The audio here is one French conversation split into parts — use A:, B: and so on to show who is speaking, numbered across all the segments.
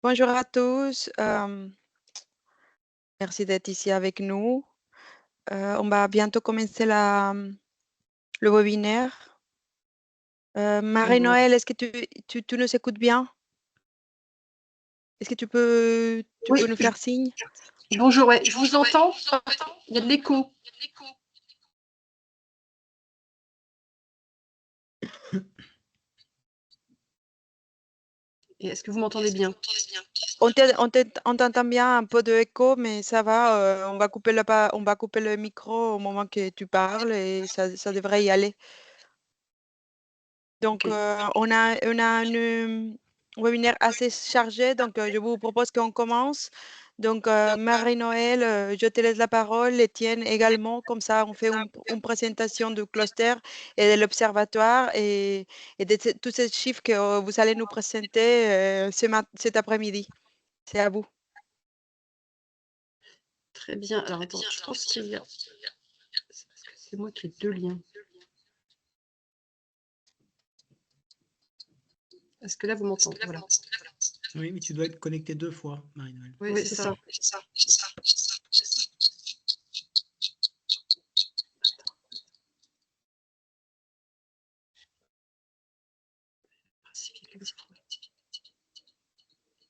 A: Bonjour à tous, merci d'être ici avec nous. On va bientôt commencer le webinaire.
B: Alors,
A: Marie-Noël, est-ce que tu nous écoutes bien? Est-ce que tu
B: oui,
A: peux nous faire signe?
B: bonjour, ouais, je vous entends. Il y a de l'écho. Et est-ce que vous m'entendez bien?
A: On t'entend bien, un peu d'écho, mais ça va. On va couper le micro au moment que tu parles et ça devrait y aller. Donc,
B: Ok,
A: on a un webinaire assez chargé, donc je vous propose qu'on commence. Donc, Marie-Noël, je te laisse la parole, Étienne également, comme ça on fait une présentation du cluster et de l'observatoire et de tous ces chiffres que vous allez nous présenter cet après-midi. C'est à vous.
B: très bien. Alors, attends, je pense qu'il y a. C'est parce que c'est moi qui ai deux liens. Est-ce que là, vous m'entendez? Voilà.
C: Oui, mais tu dois être connecté 2 fois, Marie-Noël.
B: Oui, c'est ça.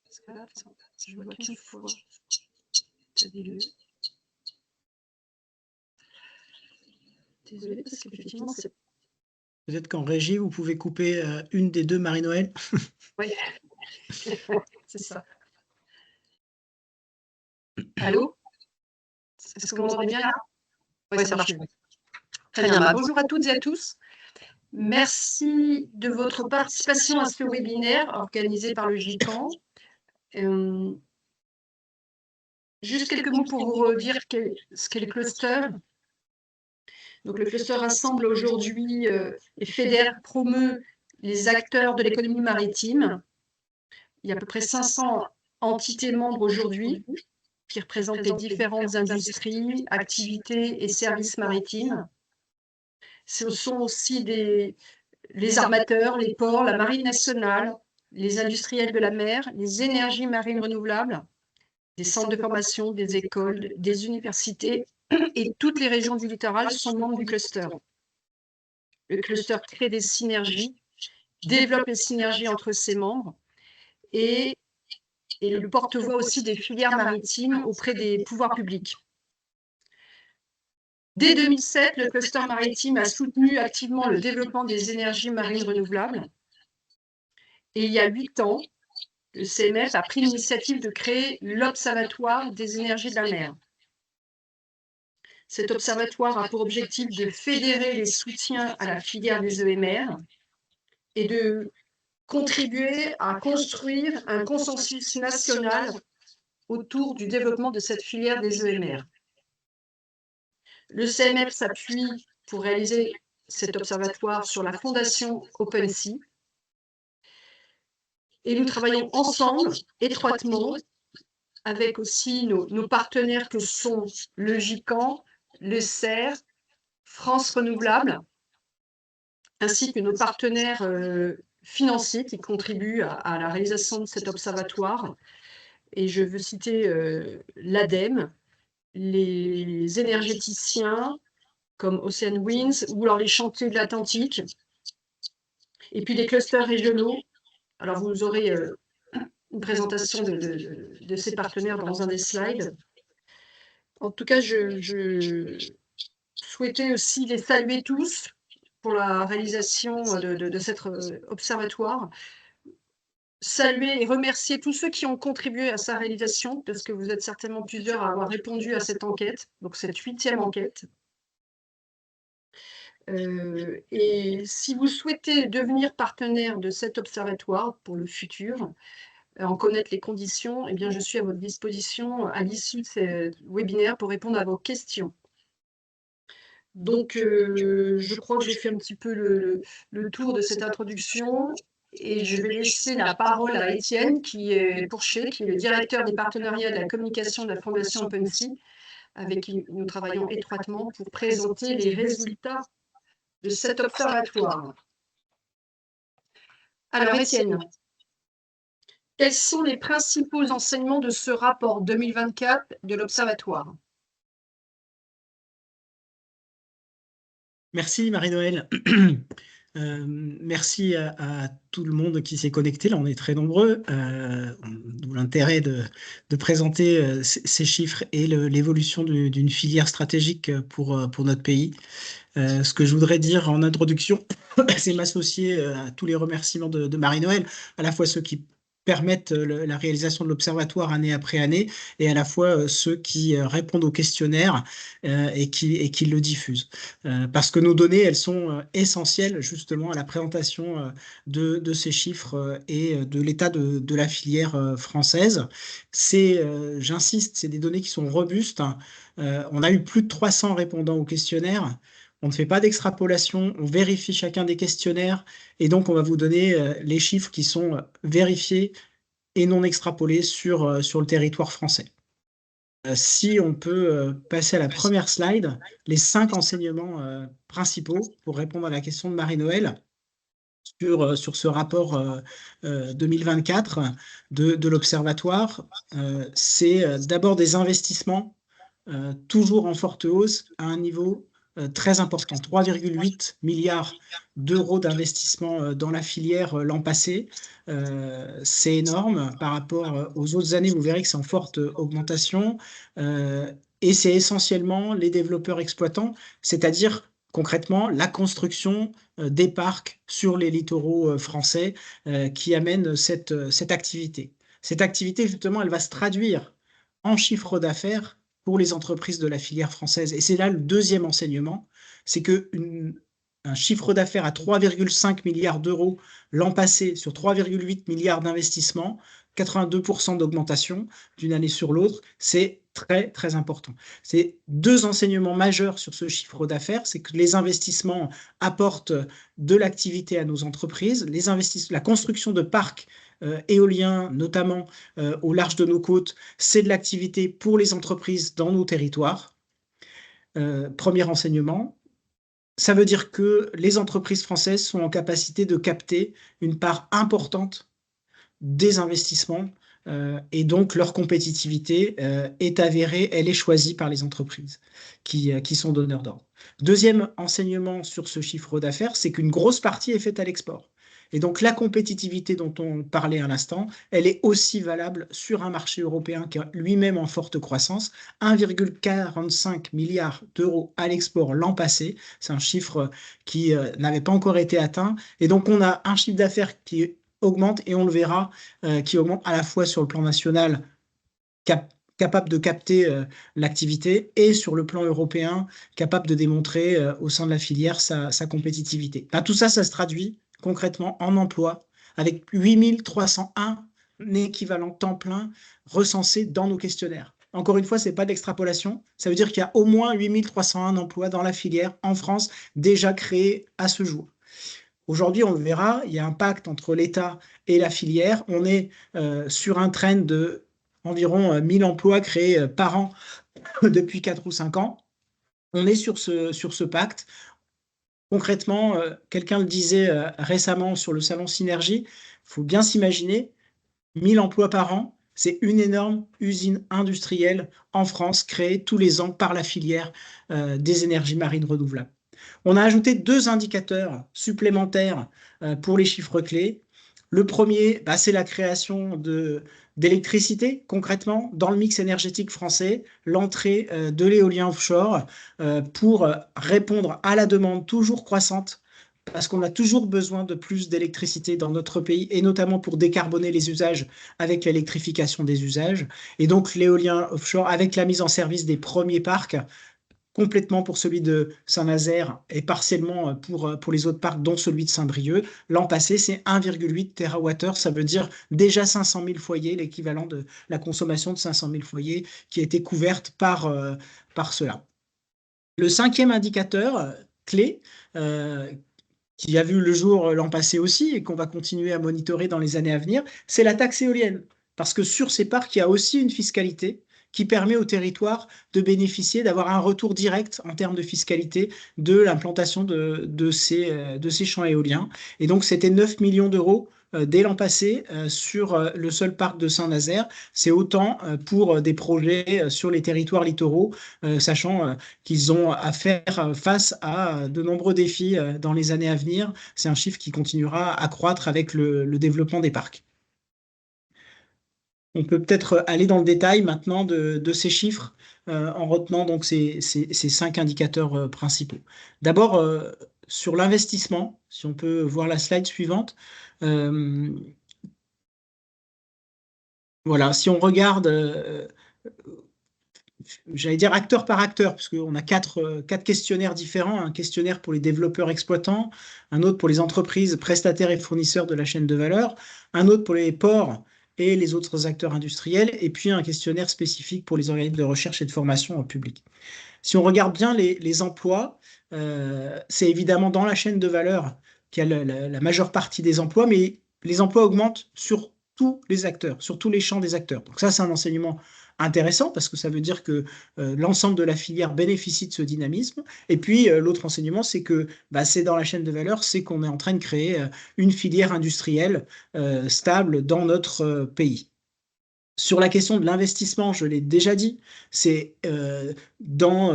B: Parce que là, je vois qu'une fois. Désolée, parce qu'effectivement, c'est.
C: Peut-être qu'en régie, vous pouvez couper une des deux Marie-Noël.
B: Oui, c'est ça. Allô? Est-ce que vous m'entendez bien là? Oui, ça marche. Très bien. Bah, bonjour à toutes et à tous. Merci de votre participation à ce webinaire organisé par le GICAN. Juste quelques mots pour vous dire ce qu'est le cluster. Donc, le cluster rassemble aujourd'hui et fédère, promeut les acteurs de l'économie maritime. Il y a à peu près 500 entités membres aujourd'hui qui représentent les différentes industries, activités et services maritimes. Ce sont aussi les armateurs, les ports, la marine nationale, les industriels de la mer, les énergies marines renouvelables, des centres de formation, des écoles, des universités et toutes les régions du littoral sont membres du cluster. Le cluster crée des synergies, développe les synergies entre ses membres et le porte-voix aussi des filières maritimes auprès des pouvoirs publics. Dès 2007, le cluster maritime a soutenu activement le développement des énergies marines renouvelables. Et il y a 8 ans, le CMF a pris l'initiative de créer l'Observatoire des énergies de la mer. Cet observatoire a pour objectif de fédérer les soutiens à la filière des EMR et de contribuer à construire un consensus national autour du développement de cette filière des EMR. Le CMF s'appuie pour réaliser cet observatoire sur la fondation OpenSea et nous travaillons ensemble, étroitement, avec aussi nos partenaires que sont le GICAN, le CER, France Renouvelable, ainsi que nos partenaires financiers qui contribuent à la réalisation de cet observatoire. Et je veux citer l'ADEME, les énergéticiens comme Ocean Winds ou alors les chantiers de l'Atlantique, et puis les clusters régionaux. Alors vous aurez une présentation de ces partenaires dans un des slides. En tout cas, je souhaitais aussi les saluer tous pour la réalisation de cet observatoire. Saluer et remercier tous ceux qui ont contribué à sa réalisation, parce que vous êtes certainement plusieurs à avoir répondu à cette enquête, donc cette 8e enquête. Et si vous souhaitez devenir partenaire de cet observatoire pour le futur, en connaître les conditions, eh bien, je suis à votre disposition à l'issue de ce webinaire pour répondre à vos questions. Donc, je crois que j'ai fait un petit peu le tour de cette introduction et je vais laisser la parole à Étienne Pourchet, qui est le directeur des partenariats de la communication de la Fondation OpenSea, avec qui nous travaillons étroitement pour présenter les résultats de cet observatoire. Alors, Étienne, Quels sont les principaux enseignements de ce rapport 2024 de l'Observatoire?
C: Merci Marie-Noëlle. Merci à tout le monde qui s'est connecté. Là, on est très nombreux. D'où l'intérêt de présenter ces chiffres et l'évolution d'une filière stratégique pour notre pays. Ce que je voudrais dire en introduction, c'est m'associer à tous les remerciements de Marie-Noëlle, à la fois ceux qui permettent la réalisation de l'Observatoire année après année, et à la fois ceux qui répondent aux questionnaires et qui le diffusent. Parce que nos données, elles sont essentielles justement à la présentation de ces chiffres et de l'état de la filière française. J'insiste, c'est des données qui sont robustes. On a eu plus de 300 répondants au questionnaire. On ne fait pas d'extrapolation, on vérifie chacun des questionnaires et donc on va vous donner les chiffres qui sont vérifiés et non extrapolés sur le territoire français. Si on peut passer à la première slide, les 5 enseignements principaux pour répondre à la question de Marie-Noëlle sur ce rapport 2024 de l'Observatoire, c'est d'abord des investissements toujours en forte hausse à un niveau très important, 3,8 milliards d'euros d'investissement dans la filière l'an passé. C'est énorme par rapport aux autres années, vous verrez que c'est en forte augmentation. Et c'est essentiellement les développeurs exploitants, c'est-à-dire concrètement la construction des parcs sur les littoraux français qui amènent cette activité. Cette activité, justement, elle va se traduire en chiffre d'affaires pour les entreprises de la filière française. Et c'est là le deuxième enseignement, c'est qu'un chiffre d'affaires à 3,5 milliards d'euros l'an passé sur 3,8 milliards d'investissements, 82% d'augmentation d'une année sur l'autre, c'est très, très important. C'est 2 enseignements majeurs sur ce chiffre d'affaires, c'est que les investissements apportent de l'activité à nos entreprises, la construction de parcs éoliens, notamment au large de nos côtes, c'est de l'activité pour les entreprises dans nos territoires. Premier enseignement, ça veut dire que les entreprises françaises sont en capacité de capter une part importante des investissements et donc leur compétitivité est avérée, elle est choisie par les entreprises qui sont donneurs d'ordre. Deuxième enseignement sur ce chiffre d'affaires, c'est qu'une grosse partie est faite à l'export. Et donc la compétitivité dont on parlait à l'instant, elle est aussi valable sur un marché européen qui est lui-même en forte croissance, 1,45 milliard d'euros à l'export l'an passé. C'est un chiffre qui n'avait pas encore été atteint. Et donc on a un chiffre d'affaires qui augmente, et on le verra, qui augmente à la fois sur le plan national, capable de capter l'activité, et sur le plan européen, capable de démontrer au sein de la filière sa compétitivité. Ben, tout ça, ça se traduit concrètement en emploi, avec 8301 équivalents temps plein recensés dans nos questionnaires. Encore une fois, ce n'est pas de l'extrapolation, ça veut dire qu'il y a au moins 8301 emplois dans la filière en France déjà créés à ce jour. Aujourd'hui, on le verra, il y a un pacte entre l'État et la filière. On est sur un trend de environ 1000 emplois créés par an depuis 4 ou 5 ans. On est sur ce pacte. Concrètement, quelqu'un le disait récemment sur le salon Synergie, il faut bien s'imaginer, 1000 emplois par an, c'est une énorme usine industrielle en France créée tous les ans par la filière des énergies marines renouvelables. On a ajouté 2 indicateurs supplémentaires pour les chiffres clés. Le premier, c'est la création d'électricité, concrètement, dans le mix énergétique français, l'entrée de l'éolien offshore pour répondre à la demande toujours croissante, parce qu'on a toujours besoin de plus d'électricité dans notre pays, et notamment pour décarboner les usages avec l'électrification des usages. Et donc l'éolien offshore, avec la mise en service des premiers parcs, complètement pour celui de Saint-Nazaire et partiellement pour les autres parcs, dont celui de Saint-Brieuc. L'an passé, c'est 1,8 TWh, ça veut dire déjà 500 000 foyers, l'équivalent de la consommation de 500 000 foyers qui a été couverte par cela. Le 5e indicateur clé, qui a vu le jour l'an passé aussi et qu'on va continuer à monitorer dans les années à venir, c'est la taxe éolienne. Parce que sur ces parcs, il y a aussi une fiscalité qui permet au territoire de bénéficier, d'avoir un retour direct en termes de fiscalité de l'implantation de ces champs éoliens. Et donc, c'était 9 millions d'euros dès l'an passé sur le seul parc de Saint-Nazaire. C'est autant pour des projets sur les territoires littoraux, sachant qu'ils ont à faire face à de nombreux défis dans les années à venir. C'est un chiffre qui continuera à croître avec le développement des parcs. On peut peut-être aller dans le détail maintenant de ces chiffres en retenant donc ces 5 indicateurs principaux. D'abord, sur l'investissement, si on peut voir la slide suivante. Voilà, si on regarde, j'allais dire acteur par acteur, parce qu'on a quatre questionnaires différents, un questionnaire pour les développeurs exploitants, un autre pour les entreprises prestataires et fournisseurs de la chaîne de valeur, un autre pour les ports et les autres acteurs industriels, et puis un questionnaire spécifique pour les organismes de recherche et de formation en public. Si on regarde bien les emplois, c'est évidemment dans la chaîne de valeur qu'il y a la majeure partie des emplois, mais les emplois augmentent sur tous les acteurs, sur tous les champs des acteurs. Donc ça, c'est un enseignement intéressant parce que ça veut dire que l'ensemble de la filière bénéficie de ce dynamisme. Et puis, l'autre enseignement, c'est que c'est dans la chaîne de valeur, c'est qu'on est en train de créer une filière industrielle stable dans notre pays. Sur la question de l'investissement, je l'ai déjà dit, c'est dans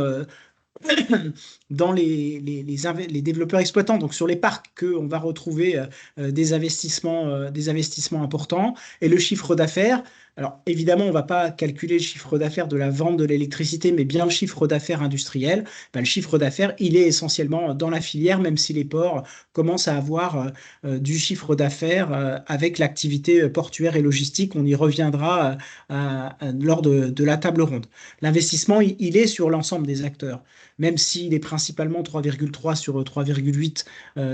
C: les développeurs exploitants, donc sur les parcs, qu'on va retrouver des investissements importants. Et le chiffre d'affaires, alors évidemment, on ne va pas calculer le chiffre d'affaires de la vente de l'électricité, mais bien le chiffre d'affaires industriel. Le chiffre d'affaires, il est essentiellement dans la filière, même si les ports commencent à avoir du chiffre d'affaires avec l'activité portuaire et logistique. On y reviendra lors de la table ronde. L'investissement, il est sur l'ensemble des acteurs, même s'il est principalement 3,3 sur 3,8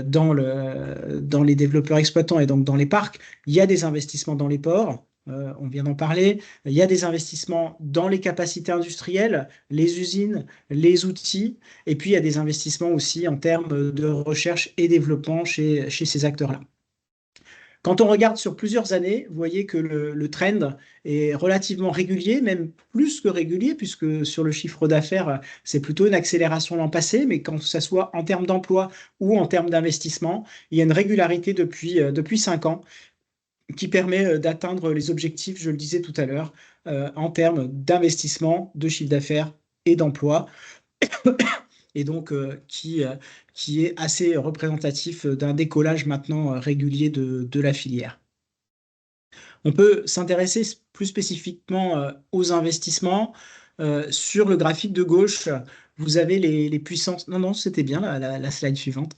C: dans les développeurs exploitants et donc dans les parcs. Il y a des investissements dans les ports, on vient d'en parler. Il y a des investissements dans les capacités industrielles, les usines, les outils, et puis il y a des investissements aussi en termes de recherche et développement chez ces acteurs-là. Quand on regarde sur plusieurs années, vous voyez que le trend est relativement régulier, même plus que régulier, puisque sur le chiffre d'affaires, c'est plutôt une accélération l'an passé, mais quand ça soit en termes d'emploi ou en termes d'investissement, il y a une régularité depuis 5 ans qui permet d'atteindre les objectifs, je le disais tout à l'heure, en termes d'investissement, de chiffre d'affaires et d'emploi. Et donc qui est assez représentatif d'un décollage maintenant régulier de la filière. On peut s'intéresser plus spécifiquement aux investissements. Sur le graphique de gauche, vous avez les puissances. Non, c'était bien la slide suivante.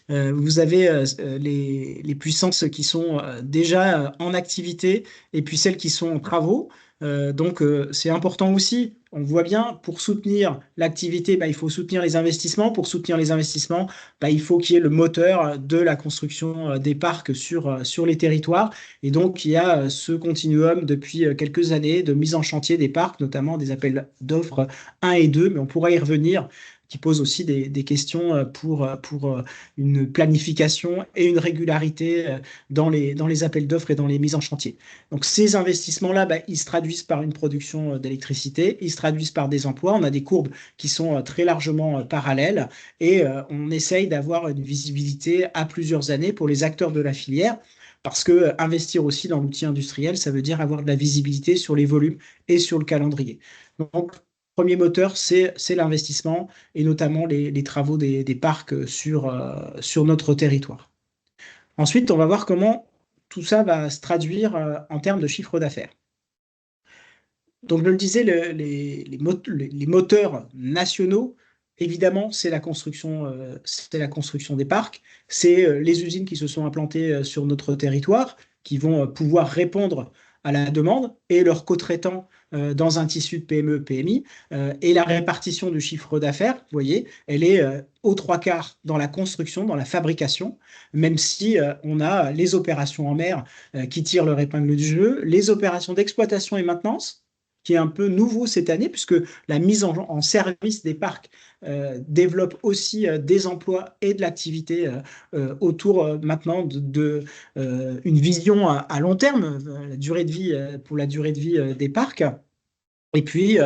C: Vous avez les puissances qui sont déjà en activité et puis celles qui sont en travaux. Donc, c'est important aussi. On voit bien, pour soutenir l'activité, il faut soutenir les investissements. Pour soutenir les investissements, il faut qu'il y ait le moteur de la construction des parcs sur les territoires. Et donc, il y a ce continuum depuis quelques années de mise en chantier des parcs, notamment des appels d'offres 1 et 2, mais on pourra y revenir, qui pose aussi des questions pour une planification et une régularité dans les appels d'offres et dans les mises en chantier. Donc ces investissements-là, ils se traduisent par une production d'électricité, ils se traduisent par des emplois. On a des courbes qui sont très largement parallèles et on essaye d'avoir une visibilité à plusieurs années pour les acteurs de la filière. Parce que investir aussi dans l'outil industriel, ça veut dire avoir de la visibilité sur les volumes et sur le calendrier. Donc, premier moteur, c'est l'investissement et notamment les travaux des parcs sur notre territoire. Ensuite, on va voir comment tout ça va se traduire en termes de chiffre d'affaires. Donc, je le disais, les moteurs nationaux, évidemment, c'est la construction des parcs, c'est les usines qui se sont implantées sur notre territoire, qui vont pouvoir répondre à la demande et leurs co-traitants dans un tissu de PME, PMI, et la répartition du chiffre d'affaires, vous voyez, elle est aux 3/4 dans la construction, dans la fabrication, même si on a les opérations en mer qui tirent leur épingle du jeu, les opérations d'exploitation et maintenance, qui est un peu nouveau cette année, puisque la mise en service des parcs développe aussi des emplois et de l'activité autour maintenant une vision à long terme, la durée de vie, pour la durée de vie des parcs. Et puis,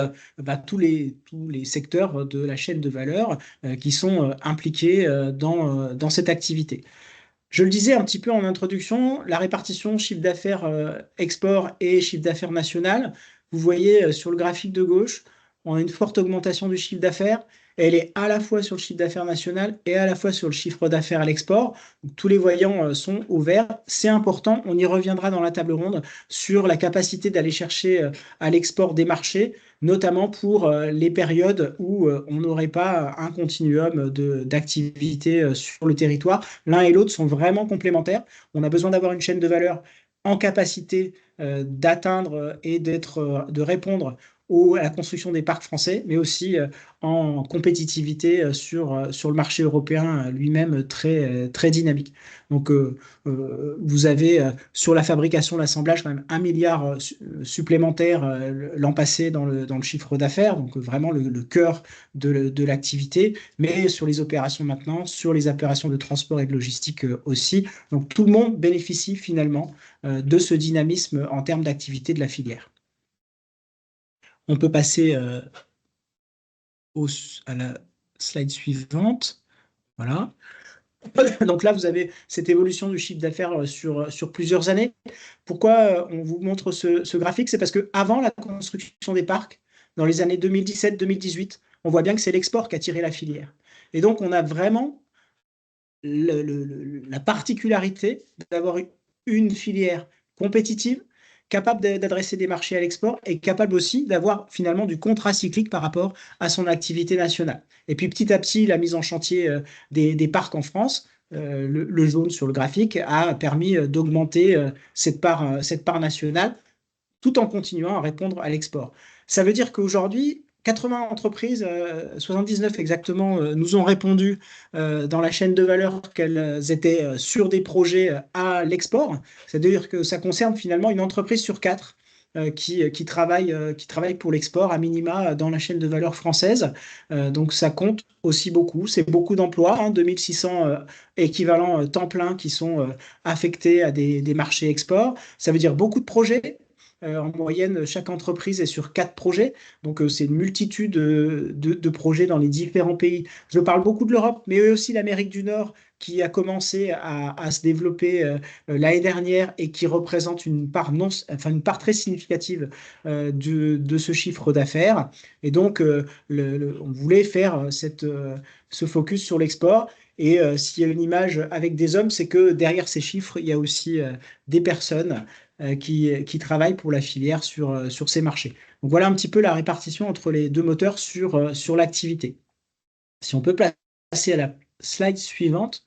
C: tous les secteurs de la chaîne de valeur qui sont impliqués dans cette activité. Je le disais un petit peu en introduction, la répartition chiffre d'affaires export et chiffre d'affaires national, vous voyez sur le graphique de gauche, on a une forte augmentation du chiffre d'affaires. Elle est à la fois sur le chiffre d'affaires national et à la fois sur le chiffre d'affaires à l'export. Tous les voyants sont au vert. C'est important, on y reviendra dans la table ronde sur la capacité d'aller chercher à l'export des marchés, notamment pour les périodes où on n'aurait pas un continuum d'activité sur le territoire. L'un et l'autre sont vraiment complémentaires. On a besoin d'avoir une chaîne de valeur en capacité d'atteindre et de répondre à la construction des parcs français, mais aussi en compétitivité sur le marché européen lui-même très dynamique. Donc, vous avez sur la fabrication, l'assemblage, quand même 1 milliard supplémentaire l'an passé dans le chiffre d'affaires, donc vraiment le cœur de l'activité, mais sur les opérations maintenant, sur les opérations de transport et de logistique aussi. Donc, tout le monde bénéficie finalement de ce dynamisme en termes d'activité de la filière. On peut passer à la slide suivante. Voilà. Donc là, vous avez cette évolution du chiffre d'affaires sur plusieurs années. Pourquoi on vous montre ce graphique? C'est parce qu'avant la construction des parcs, dans les années 2017-2018, on voit bien que c'est l'export qui a tiré la filière. Et donc, on a vraiment la particularité d'avoir une filière compétitive, capable d'adresser des marchés à l'export et capable aussi d'avoir finalement du contrat cyclique par rapport à son activité nationale. Et puis petit à petit, la mise en chantier des parcs en France, le jaune sur le graphique, a permis d'augmenter cette part nationale tout en continuant à répondre à l'export. Ça veut dire qu'aujourd'hui, 80 entreprises, 79 exactement, nous ont répondu dans la chaîne de valeur qu'elles étaient sur des projets à l'export. C'est-à-dire que ça concerne finalement une entreprise sur 4 qui travaille pour l'export à minima dans la chaîne de valeur française. Donc ça compte aussi beaucoup. C'est beaucoup d'emplois, hein, 2600 équivalents temps plein qui sont affectés à des marchés export. Ça veut dire beaucoup de projets. En moyenne, chaque entreprise est sur 4 projets. Donc, c'est une multitude de projets dans les différents pays. Je parle beaucoup de l'Europe, mais aussi l'Amérique du Nord qui a commencé à se développer l'année dernière et qui représente une part, une part très significative de ce chiffre d'affaires. Et donc, on voulait faire ce focus sur l'export. Et s'il y a une image avec des hommes, c'est que derrière ces chiffres, il y a aussi des personnes qui travaillent pour la filière sur ces marchés. Donc voilà un petit peu la répartition entre les deux moteurs sur l'activité. Si on peut passer à la slide suivante,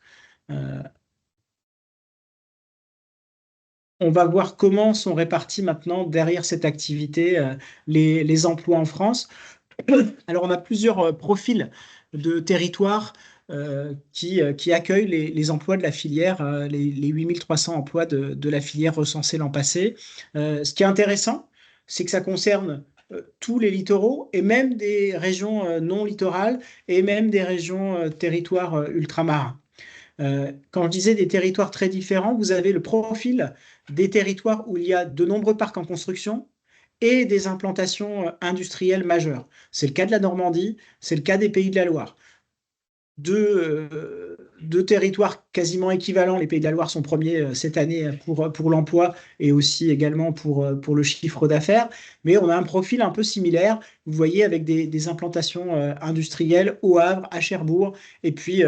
C: on va voir comment sont répartis maintenant derrière cette activité les emplois en France. Alors on a plusieurs profils de territoires qui accueillent les emplois de la filière, les 8300 emplois de la filière recensés l'an passé. Ce qui est intéressant, c'est que ça concerne tous les littoraux et même des régions non littorales et même des régions territoires ultramarins. Quand je disais des territoires très différents, vous avez le profil des territoires où il y a de nombreux parcs en construction et des implantations industrielles majeures. C'est le cas de la Normandie, c'est le cas des Pays de la Loire. Deux territoires quasiment équivalents. Les Pays de la Loire sont premiers cette année pour l'emploi et aussi également pour le chiffre d'affaires. Mais on a un profil un peu similaire, vous voyez, avec des implantations industrielles au Havre, à Cherbourg, et puis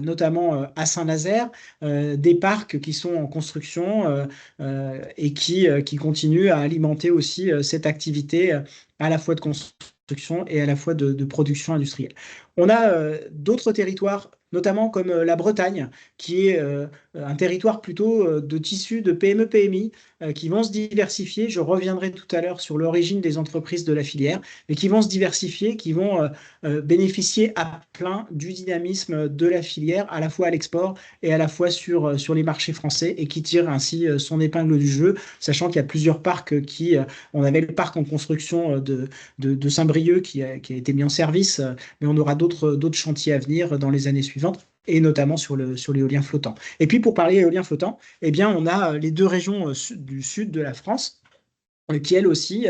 C: notamment à Saint-Nazaire, des parcs qui sont en construction et qui continuent à alimenter aussi cette activité à la fois de construction et à la fois de production industrielle. On a d'autres territoires, notamment comme la Bretagne, qui est un territoire plutôt de tissu de PME-PMI, qui vont se diversifier. Je reviendrai tout à l'heure sur l'origine des entreprises de la filière, mais qui vont se diversifier, qui vont bénéficier à plein du dynamisme de la filière, à la fois à l'export et à la fois sur les marchés français, et qui tire ainsi son épingle du jeu, sachant qu'il y a plusieurs parcs on avait le parc en construction de Saint-Brieuc qui a été mis en service, mais on aura d'autres chantiers à venir dans les années suivantes, et notamment sur l'éolien flottant. Et puis pour parler éolien flottant, eh bien, on a les deux régions du sud de la France, qui elle aussi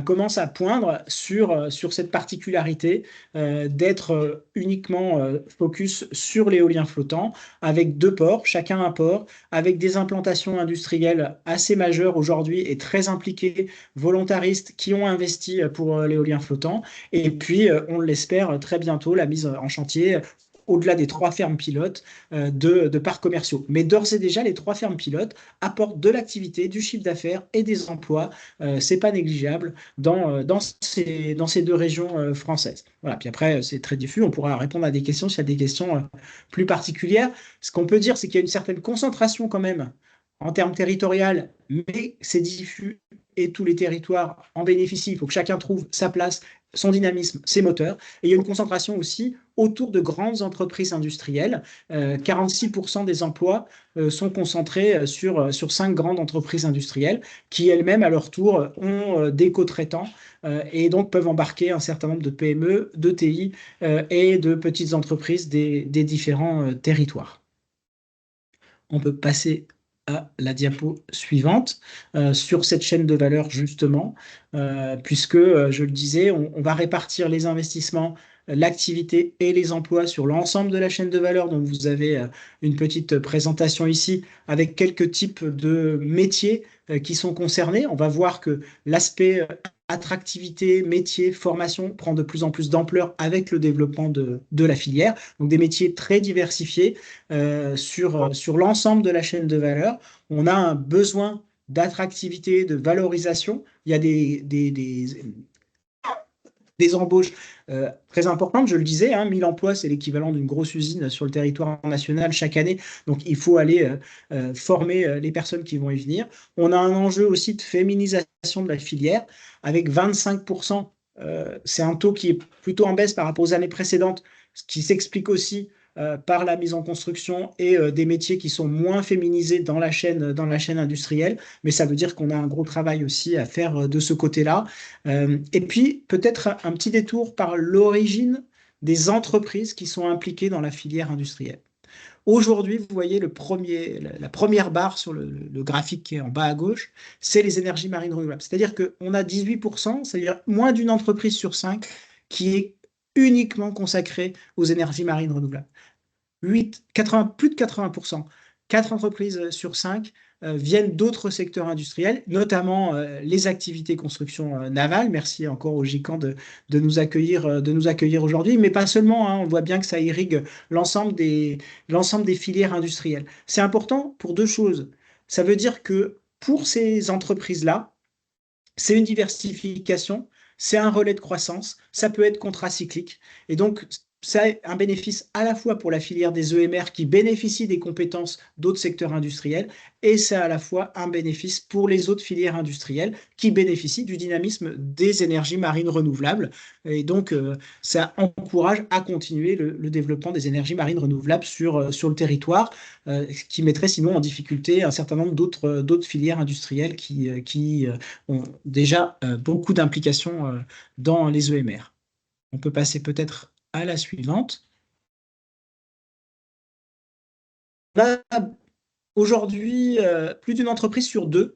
C: commence à poindre sur cette particularité d'être uniquement focus sur l'éolien flottant, avec 2 ports, chacun un port, avec des implantations industrielles assez majeures aujourd'hui et très impliquées, volontaristes, qui ont investi pour l'éolien flottant. Et puis, on l'espère très bientôt, la mise en chantier au-delà des 3 fermes pilotes de parcs commerciaux. Mais d'ores et déjà, les 3 fermes pilotes apportent de l'activité, du chiffre d'affaires et des emplois. C'est pas négligeable dans ces 2 régions françaises. Voilà. Puis après, c'est très diffus. On pourra répondre à des questions s'il y a des questions plus particulières. Ce qu'on peut dire, c'est qu'il y a une certaine concentration quand même en termes territorial, mais c'est diffus et tous les territoires en bénéficient. Il faut que chacun trouve sa place, son dynamisme, ses moteurs. Et il y a une concentration aussi autour de grandes entreprises industrielles. 46% des emplois sont concentrés sur 5 grandes entreprises industrielles qui elles-mêmes, à leur tour, ont des co-traitants et donc peuvent embarquer un certain nombre de PME, de TI et de petites entreprises des différents territoires. On peut passer à la diapo suivante sur cette chaîne de valeur justement, puisque, je le disais, on va répartir les investissements, l'activité et les emplois sur l'ensemble de la chaîne de valeur. Donc vous avez une petite présentation ici avec quelques types de métiers qui sont concernés. On va voir que l'aspect attractivité, métier, formation prend de plus en plus d'ampleur avec le développement de la filière. Donc des métiers très diversifiés sur l'ensemble de la chaîne de valeur. On a un besoin d'attractivité, de valorisation. Il y a des embauches très importantes, je le disais, 1000 emplois, c'est l'équivalent d'une grosse usine sur le territoire national chaque année. Donc, il faut aller former les personnes qui vont y venir. On a un enjeu aussi de féminisation de la filière, avec 25%. C'est un taux qui est plutôt en baisse par rapport aux années précédentes, ce qui s'explique aussi par la mise en construction et des métiers qui sont moins féminisés dans la chaîne industrielle. Mais ça veut dire qu'on a un gros travail aussi à faire de ce côté-là. Et puis, peut-être un petit détour par l'origine des entreprises qui sont impliquées dans la filière industrielle. Aujourd'hui, vous voyez la première barre sur le graphique qui est en bas à gauche, c'est les énergies marines renouvelables. C'est-à-dire qu'on a 18%, c'est-à-dire moins d'une entreprise sur 5 qui est uniquement consacrée aux énergies marines renouvelables. Plus de 80%, 4 entreprises sur 5 viennent d'autres secteurs industriels, notamment les activités construction navale. Merci encore au GICAN de nous accueillir aujourd'hui, mais pas seulement, on voit bien que ça irrigue l'ensemble des filières industrielles. C'est important pour 2 choses. Ça veut dire que pour ces entreprises-là, c'est une diversification, c'est un relais de croissance, ça peut être contracyclique. Et donc, c'est un bénéfice à la fois pour la filière des EMR qui bénéficie des compétences d'autres secteurs industriels, et c'est à la fois un bénéfice pour les autres filières industrielles qui bénéficient du dynamisme des énergies marines renouvelables. Et donc, ça encourage à continuer le développement des énergies marines renouvelables sur le territoire, ce qui mettrait sinon en difficulté un certain nombre d'autres filières industrielles qui ont déjà beaucoup d'implications dans les EMR. On peut passer peut-être à la suivante. On a aujourd'hui plus d'une entreprise sur 2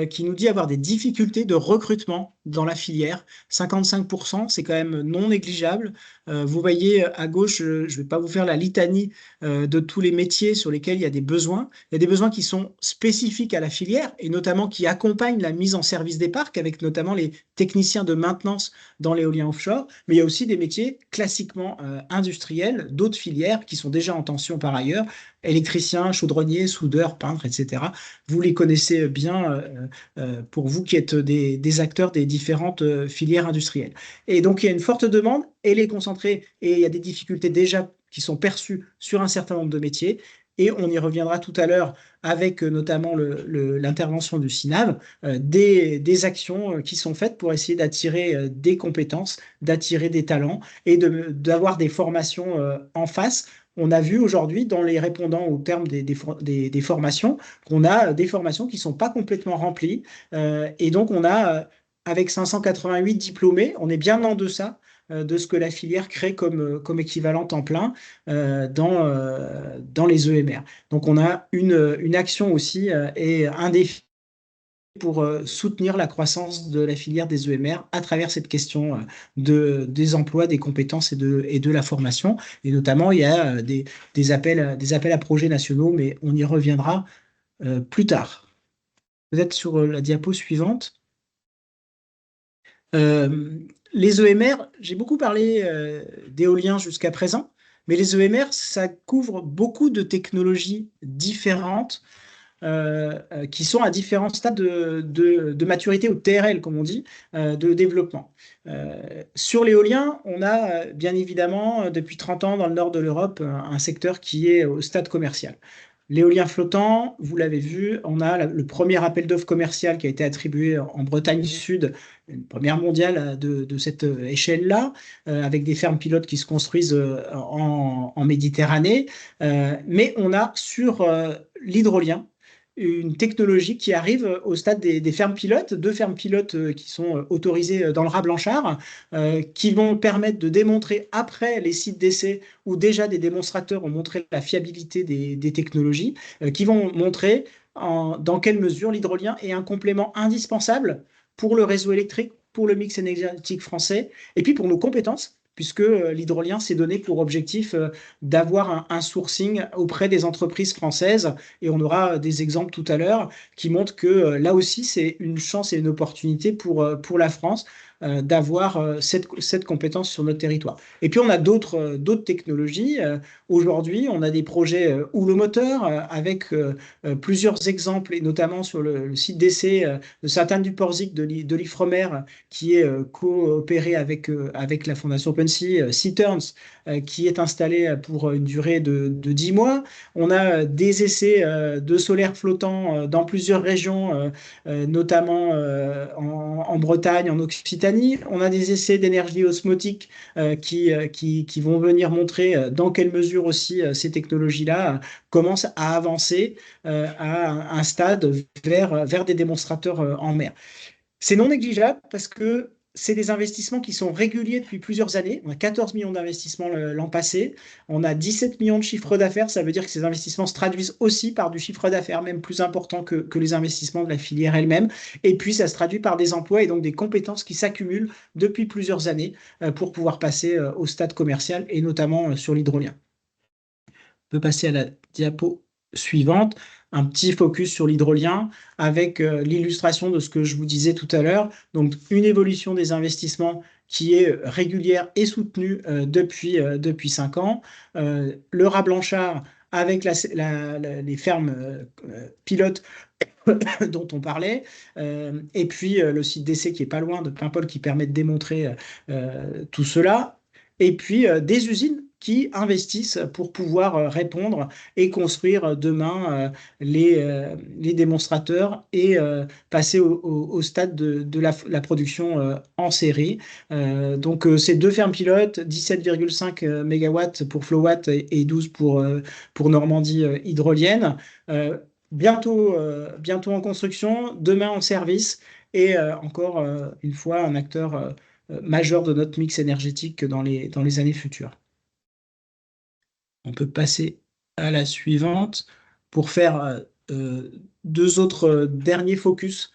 C: qui nous dit avoir des difficultés de recrutement dans la filière. 55%, c'est quand même non négligeable. Vous voyez à gauche, je ne vais pas vous faire la litanie de tous les métiers sur lesquels il y a des besoins. Il y a des besoins qui sont spécifiques à la filière et notamment qui accompagnent la mise en service des parcs, avec notamment les techniciens de maintenance dans l'éolien offshore. Mais il y a aussi des métiers classiquement industriels, d'autres filières qui sont déjà en tension par ailleurs, électriciens, chaudronniers, soudeurs, peintres, etc. Vous les connaissez bien pour vous qui êtes des acteurs des différentes filières industrielles. Et donc, il y a une forte demande, elle est concentrée et il y a des difficultés déjà qui sont perçues sur un certain nombre de métiers. Et on y reviendra tout à l'heure avec notamment l'intervention du CINAV, des actions qui sont faites pour essayer d'attirer des compétences, d'attirer des talents et d'avoir des formations en face. On a vu aujourd'hui dans les répondants au terme des formations qu'on a des formations qui ne sont pas complètement remplies. Et donc, on a, avec 588 diplômés, on est bien en deçà de ce que la filière crée comme équivalent temps plein dans les EMR. Donc, on a une action aussi et un défi pour soutenir la croissance de la filière des EMR à travers cette question des emplois, des compétences et de la formation. Et notamment, il y a des appels à projets nationaux, mais on y reviendra plus tard. Peut-être sur la diapo suivante. Les EMR, j'ai beaucoup parlé d'éolien jusqu'à présent, mais les EMR, ça couvre beaucoup de technologies différentes qui sont à différents stades de maturité ou de TRL, comme on dit, de développement. Sur l'éolien, on a bien évidemment, depuis 30 ans dans le nord de l'Europe, un secteur qui est au stade commercial. L'éolien flottant, vous l'avez vu, on a le premier appel d'offres commercial qui a été attribué en Bretagne Sud, une première mondiale de cette échelle-là, avec des fermes pilotes qui se construisent en Méditerranée. Mais on a sur l'hydrolien une technologie qui arrive au stade des fermes pilotes, 2 fermes pilotes qui sont autorisées dans le Raz Blanchard, qui vont permettre de démontrer après les sites d'essai où déjà des démonstrateurs ont montré la fiabilité des technologies, qui vont montrer dans quelle mesure l'hydrolien est un complément indispensable pour le réseau électrique, pour le mix énergétique français, et puis pour nos compétences, puisque l'hydrolien s'est donné pour objectif d'avoir un sourcing auprès des entreprises françaises. Et on aura des exemples tout à l'heure qui montrent que là aussi, c'est une chance et une opportunité pour la France d'avoir cette compétence sur notre territoire. Et puis, on a d'autres technologies. Aujourd'hui, on a des projets houlomoteur avec plusieurs exemples, et notamment sur le site d'essai de Sainte-Anne-du-Porzic de l'Ifremer, qui est coopéré avec la Fondation OpenSea, Seaturns, qui est installé pour une durée de 10 mois. On a des essais de solaire flottant dans plusieurs régions, notamment en Bretagne, en Occitanie. On a des essais d'énergie osmotique qui vont venir montrer dans quelle mesure aussi ces technologies-là commencent à avancer à un stade vers des démonstrateurs en mer. C'est non négligeable parce que c'est des investissements qui sont réguliers depuis plusieurs années. On a 14 millions d'investissements l'an passé. On a 17 millions de chiffres d'affaires. Ça veut dire que ces investissements se traduisent aussi par du chiffre d'affaires, même plus important que les investissements de la filière elle-même. Et puis, ça se traduit par des emplois et donc des compétences qui s'accumulent depuis plusieurs années pour pouvoir passer au stade commercial et notamment sur l'hydrolien. On peut passer à la diapo suivante. Un petit focus sur l'hydrolien avec l'illustration de ce que je vous disais tout à l'heure. Donc, une évolution des investissements qui est régulière et soutenue depuis 5 ans. Le Raz Blanchard avec les fermes pilotes dont on parlait, et puis le site d'essai qui est pas loin de Paimpol qui permet de démontrer tout cela, et puis des usines qui investissent pour pouvoir répondre et construire demain les démonstrateurs et passer au stade de la production en série. Donc, ces 2 fermes pilotes, 17,5 MW pour Flowatt et 12 pour Normandie hydrolienne. Bientôt en construction, demain en service et encore une fois un acteur majeur de notre mix énergétique dans les années futures. On peut passer à la suivante pour faire 2 autres derniers focus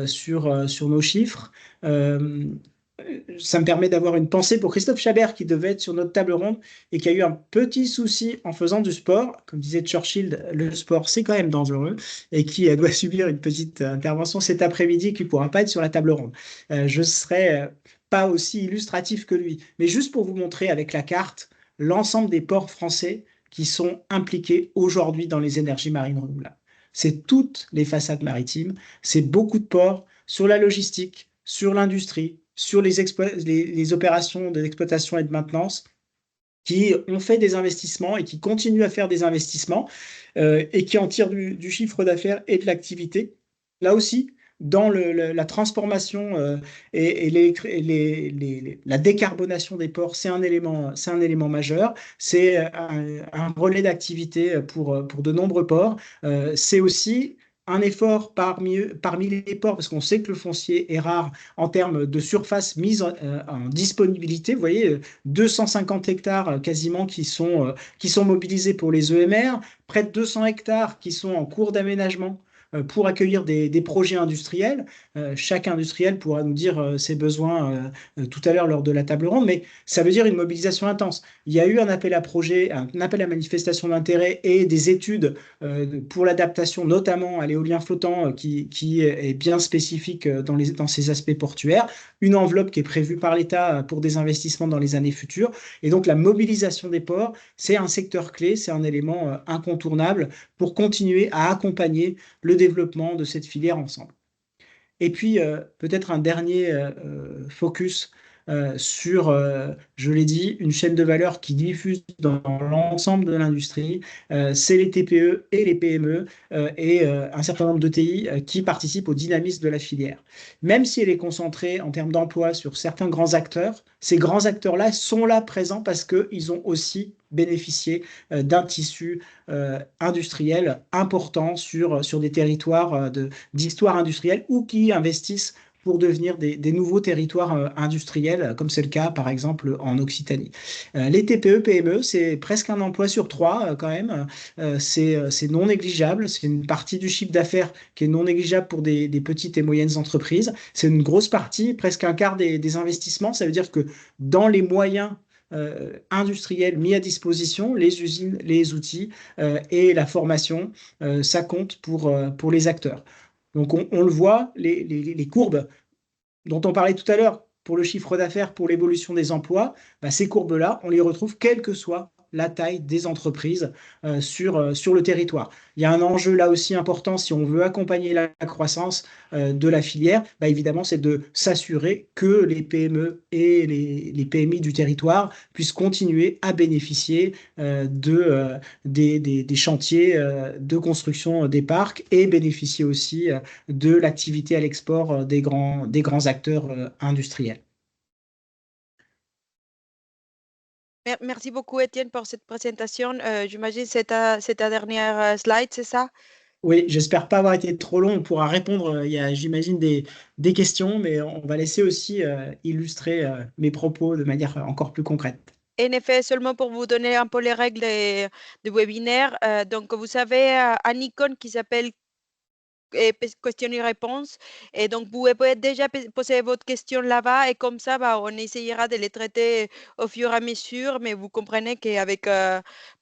C: sur nos chiffres. Ça me permet d'avoir une pensée pour Christophe Chabert qui devait être sur notre table ronde et qui a eu un petit souci en faisant du sport. Comme disait Churchill, le sport c'est quand même dangereux et qui doit subir une petite intervention cet après-midi et qui ne pourra pas être sur la table ronde. Je ne serai pas aussi illustratif que lui, mais juste pour vous montrer avec la carte l'ensemble des ports français qui sont impliqués aujourd'hui dans les énergies marines renouvelables. C'est toutes les façades maritimes, c'est beaucoup de ports sur la logistique, sur l'industrie, sur les opérations d'exploitation et de maintenance qui ont fait des investissements et qui continuent à faire des investissements et qui en tirent du chiffre d'affaires et de l'activité. Là aussi, dans la transformation et la décarbonation des ports, c'est un élément majeur. C'est un relais d'activité pour de nombreux ports. C'est aussi un effort parmi les ports, parce qu'on sait que le foncier est rare en termes de surface mise en disponibilité. Vous voyez, 250 hectares quasiment qui sont mobilisés pour les EMR, près de 200 hectares qui sont en cours d'aménagement pour accueillir des projets industriels. Chaque industriel pourra nous dire ses besoins tout à l'heure lors de la table ronde, mais ça veut dire une mobilisation intense. Il y a eu un appel à projet, un appel à manifestation d'intérêt et des études pour l'adaptation, notamment à l'éolien flottant, qui est bien spécifique dans ces aspects portuaires, une enveloppe qui est prévue par l'État pour des investissements dans les années futures. Et donc la mobilisation des ports, c'est un secteur clé, c'est un élément incontournable pour continuer à accompagner le développement de cette filière ensemble. Et puis, peut-être un dernier focus sur, je l'ai dit, une chaîne de valeur qui diffuse dans l'ensemble de l'industrie. C'est les TPE et les PME et un certain nombre de TI qui participent au dynamisme de la filière. Même si elle est concentrée en termes d'emploi sur certains grands acteurs, ces grands acteurs-là sont là présents parce qu'ils ont aussi bénéficié d'un tissu industriel important sur des territoires d'histoire industrielle ou qui investissent pour devenir des nouveaux territoires industriels, comme c'est le cas par exemple en Occitanie. Les TPE-PME, c'est presque un emploi sur trois quand même. C'est non négligeable, c'est une partie du chiffre d'affaires qui est non négligeable pour des petites et moyennes entreprises. C'est une grosse partie, presque un quart des investissements. Ça veut dire que dans les moyens industriels mis à disposition, les usines, les outils et la formation, ça compte pour les acteurs. Donc on le voit, les courbes dont on parlait tout à l'heure pour le chiffre d'affaires, pour l'évolution des emplois, bah, ces courbes-là, on les retrouve quelle que soit la taille des entreprises sur le territoire. Il y a un enjeu là aussi important si on veut accompagner la croissance de la filière, bah, évidemment, c'est de s'assurer que les PME et les PMI du territoire puissent continuer à bénéficier des chantiers de construction des parcs et bénéficier aussi de l'activité à l'export des grands acteurs industriels.
A: Merci beaucoup, Étienne, pour cette présentation. J'imagine que c'est ta dernière slide, c'est ça?
C: Oui, j'espère pas avoir été trop long. On pourra répondre. Il y a, j'imagine, des questions, mais on va laisser aussi illustrer mes propos de manière encore plus concrète.
A: En effet, seulement pour vous donner un peu les règles du webinaire. Donc, vous avez un icône qui s'appelle questions et réponses. Et donc, vous pouvez déjà poser votre question là-bas et comme ça, bah, on essayera de les traiter au fur et à mesure. Mais vous comprenez qu'avec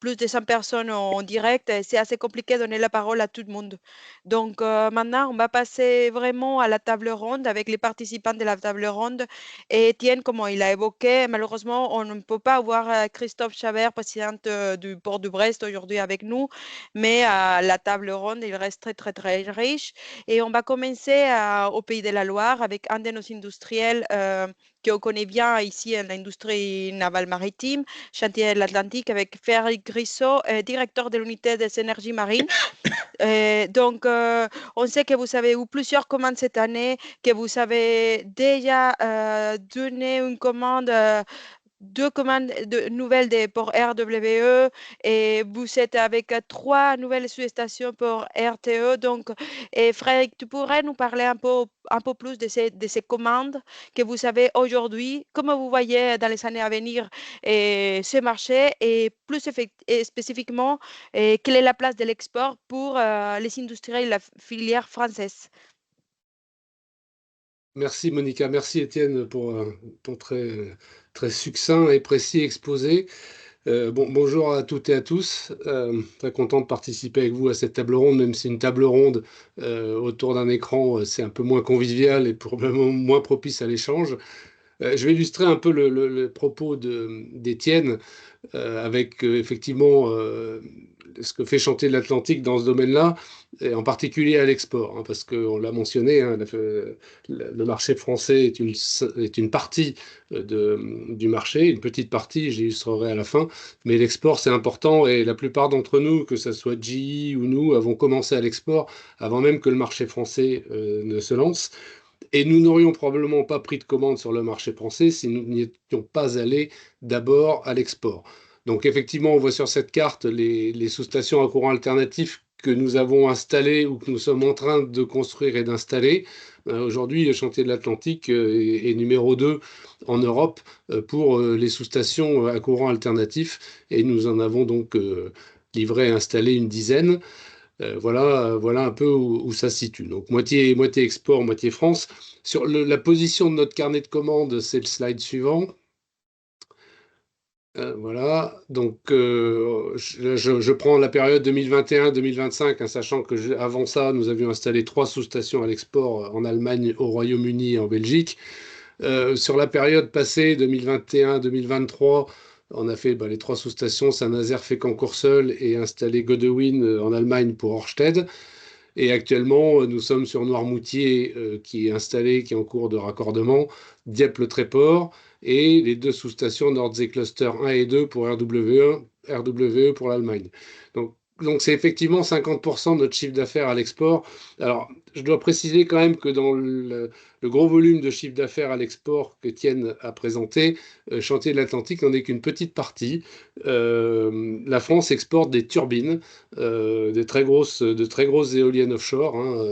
A: plus de 100 personnes en direct, c'est assez compliqué de donner la parole à tout le monde. Donc, maintenant, on va passer vraiment à la table ronde avec les participants de la table ronde. Et Étienne, comme il a évoqué, malheureusement, on ne peut pas avoir Christophe Chabert, président du port de Brest, aujourd'hui avec nous. Mais la table ronde, il reste très, très, très riche. Et on va commencer au Pays de la Loire avec un de nos industriels qu'on connaît bien ici, l'industrie navale maritime, Chantier de l'Atlantique, avec Frédéric Grissot, directeur de l'unité des énergies marines. Donc, on sait que vous avez eu plusieurs commandes cette année, que vous avez déjà donné une commande. Deux commandes nouvelles pour RWE et vous êtes avec trois nouvelles sous-stations pour RTE. Donc, Frédéric, tu pourrais nous parler un peu plus de ces commandes que vous avez aujourd'hui, comment vous voyez dans les années à venir ce marché et plus et spécifiquement, quelle est la place de l'export pour les industriels et la filière française?
D: Merci Monica, merci Étienne pour ton très, très succinct et précis exposé. Bonjour à toutes et à tous. Très content de participer avec vous à cette table ronde, même si une table ronde autour d'un écran, c'est un peu moins convivial et probablement moins propice à l'échange. Je vais illustrer un peu le propos d'Étienne avec effectivement ce que fait Chantier de l'Atlantique dans ce domaine-là, et en particulier à l'export, hein, parce qu'on l'a mentionné, hein, le marché français est une partie du marché, une petite partie, j'illustrerai à la fin, mais l'export c'est important et la plupart d'entre nous, que ce soit GE ou nous, avons commencé à l'export avant même que le marché français ne se lance. Et nous n'aurions probablement pas pris de commande sur le marché français si nous n'y étions pas allés d'abord à l'export. Donc effectivement, on voit sur cette carte les sous-stations à courant alternatif que nous avons installées ou que nous sommes en train de construire et d'installer. Aujourd'hui, le chantier de l'Atlantique est numéro 2 en Europe pour les sous-stations à courant alternatif et nous en avons donc livré et installé une dizaine. Voilà un peu où ça se situe. Donc moitié export, moitié France. Sur la position de notre carnet de commandes, c'est le slide suivant. Voilà, donc je prends la période 2021-2025, hein, sachant que avant ça, nous avions installé 3 sous-stations à l'export en Allemagne, au Royaume-Uni et en Belgique. Sur la période passée, 2021-2023, on a fait les 3 sous-stations, Saint-Nazaire, Fécamp-Courseulles et installé Godewin en Allemagne pour Ørsted. Et actuellement, nous sommes sur Noirmoutier qui est installé, qui est en cours de raccordement, Dieppe-le-Tréport et les 2 sous-stations Nordsee Cluster 1 et 2 pour RWE pour l'Allemagne. Donc c'est effectivement 50% de notre chiffre d'affaires à l'export. Alors, je dois préciser quand même que dans le gros volume de chiffre d'affaires à l'export qu'Étienne a présenté, Chantier de l'Atlantique n'en est qu'une petite partie. La France exporte des turbines, de très grosses éoliennes offshore, hein,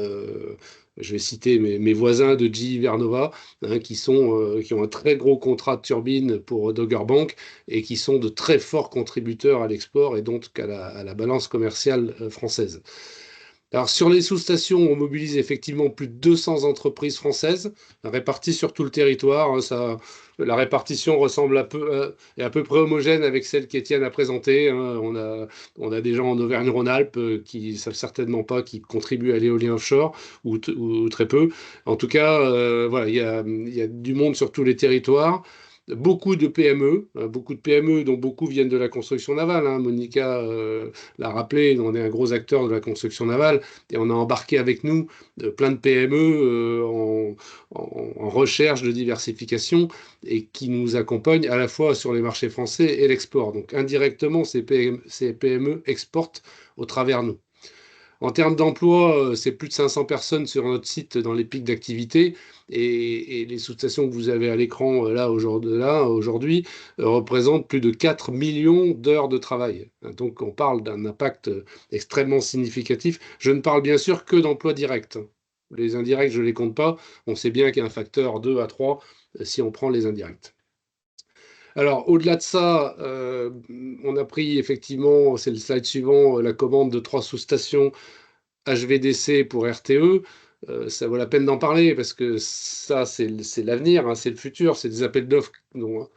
D: je vais citer mes voisins de GE Vernova, hein, qui ont un très gros contrat de turbine pour Dogger Bank et qui sont de très forts contributeurs à l'export et donc à la balance commerciale française. Alors sur les sous-stations, on mobilise effectivement plus de 200 entreprises françaises réparties sur tout le territoire, hein. La répartition ressemble est à peu près homogène avec celle qu'Étienne a présentée, hein. On a des gens en Auvergne-Rhône-Alpes qui ne savent certainement pas qu'ils contribuent à l'éolien offshore ou très peu. En tout cas, voilà, il y a du monde sur tous les territoires. Beaucoup de PME, dont beaucoup viennent de la construction navale, hein. Monica l'a rappelé, on est un gros acteur de la construction navale et on a embarqué avec nous plein de PME en recherche de diversification et qui nous accompagnent à la fois sur les marchés français et l'export. Donc indirectement, ces PME exportent au travers nous. En termes d'emploi, c'est plus de 500 personnes sur notre site dans les pics d'activité. Et les sous-stations que vous avez à l'écran là aujourd'hui représentent plus de 4 millions d'heures de travail. Donc on parle d'un impact extrêmement significatif. Je ne parle bien sûr que d'emplois directs. Les indirects, je ne les compte pas. On sait bien qu'il y a un facteur 2 à 3 si on prend les indirects. Alors, au-delà de ça, on a pris effectivement, c'est le slide suivant, la commande de 3 sous-stations HVDC pour RTE. Ça vaut la peine d'en parler parce que ça, c'est l'avenir, hein, c'est le futur, c'est des appels d'offres dont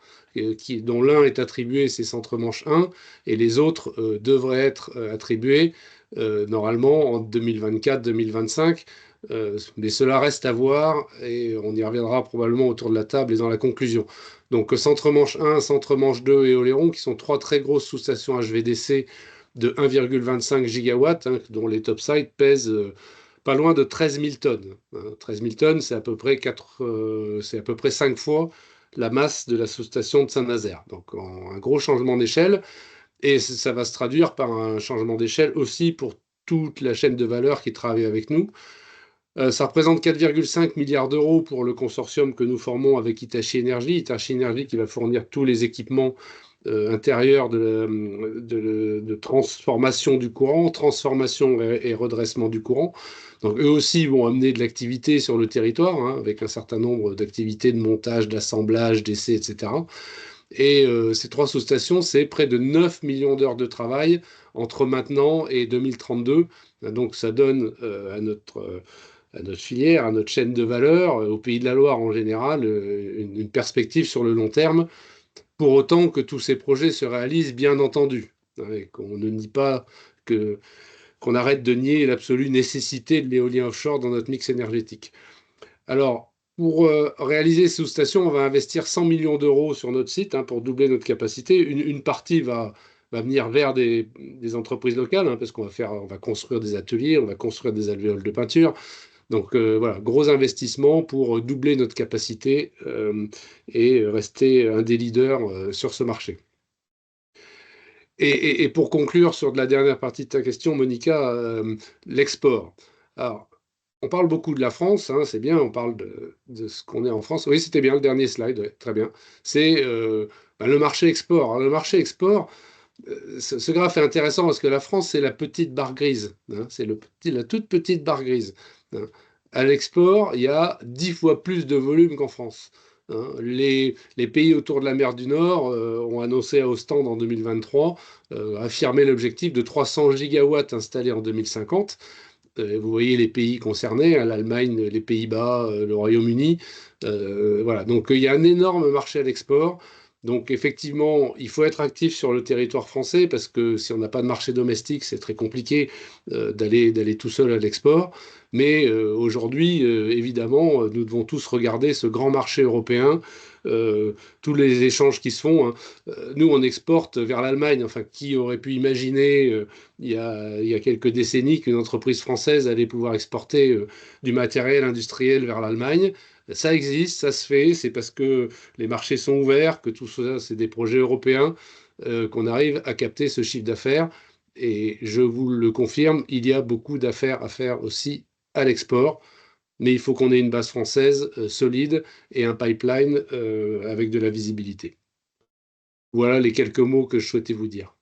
D: l'un est attribué, c'est Centre-Manche 1, et les autres devraient être attribués normalement en 2024-2025. Mais cela reste à voir et on y reviendra probablement autour de la table et dans la conclusion. Donc Centre-Manche 1, Centre-Manche 2 et Oléron, qui sont 3 très grosses sous-stations HVDC de 1,25 gigawatts, hein, dont les topsides pèsent pas loin de 13 000 tonnes. 13 000 tonnes, c'est à peu près 5 fois la masse de la sous-station de Saint-Nazaire. Donc un gros changement d'échelle. Et ça va se traduire par un changement d'échelle aussi pour toute la chaîne de valeur qui travaille avec nous. Ça représente 4,5 milliards d'euros pour le consortium que nous formons avec Hitachi Energy. Hitachi Energy qui va fournir tous les équipements intérieurs de transformation du courant, transformation et redressement du courant. Donc eux aussi vont amener de l'activité sur le territoire, hein, avec un certain nombre d'activités de montage, d'assemblage, d'essais, etc. Et ces 3 sous-stations, c'est près de 9 millions d'heures de travail entre maintenant et 2032. Donc ça donne à notre filière, à notre chaîne de valeur, au Pays de la Loire en général, une perspective sur le long terme, pour autant que tous ces projets se réalisent, bien entendu, hein, et qu'on ne nie pas qu'on arrête de nier l'absolue nécessité de l'éolien offshore dans notre mix énergétique. Alors, pour réaliser ces sous-stations, on va investir 100 millions d'euros sur notre site, hein, pour doubler notre capacité. Une partie va venir vers des entreprises locales, hein, parce qu'on va construire des ateliers, on va construire des alvéoles de peinture. Donc voilà, gros investissement pour doubler notre capacité et rester un des leaders sur ce marché. Et pour conclure sur de la dernière partie de ta question, Monica, l'export. Alors, on parle beaucoup de la France, hein, c'est bien, on parle de ce qu'on est en France. Oui, c'était bien le dernier slide, ouais, très bien. C'est le marché export. Alors, le marché export, ce graphe est intéressant parce que la France, c'est la petite barre grise, hein, c'est la toute petite barre grise, hein. À l'export, il y a 10 fois plus de volume qu'en France. hein. Les pays autour de la mer du Nord ont annoncé à Ostende en 2023 affirmer l'objectif de 300 gigawatts installés en 2050. Vous voyez les pays concernés, hein, l'Allemagne, les Pays-Bas, le Royaume-Uni. Voilà, donc il y a un énorme marché à l'export. Donc effectivement, il faut être actif sur le territoire français parce que si on n'a pas de marché domestique, c'est très compliqué d'aller tout seul à l'export. Mais aujourd'hui, évidemment, nous devons tous regarder ce grand marché européen, tous les échanges qui se font, hein. Nous, on exporte vers l'Allemagne. Enfin, qui aurait pu imaginer il y a quelques décennies qu'une entreprise française allait pouvoir exporter du matériel industriel vers l'Allemagne? Ça existe, ça se fait, c'est parce que les marchés sont ouverts, que tout ça, c'est des projets européens, qu'on arrive à capter ce chiffre d'affaires. Et je vous le confirme, il y a beaucoup d'affaires à faire aussi à l'export, mais il faut qu'on ait une base française solide et un pipeline avec de la visibilité. Voilà les quelques mots que je souhaitais vous dire.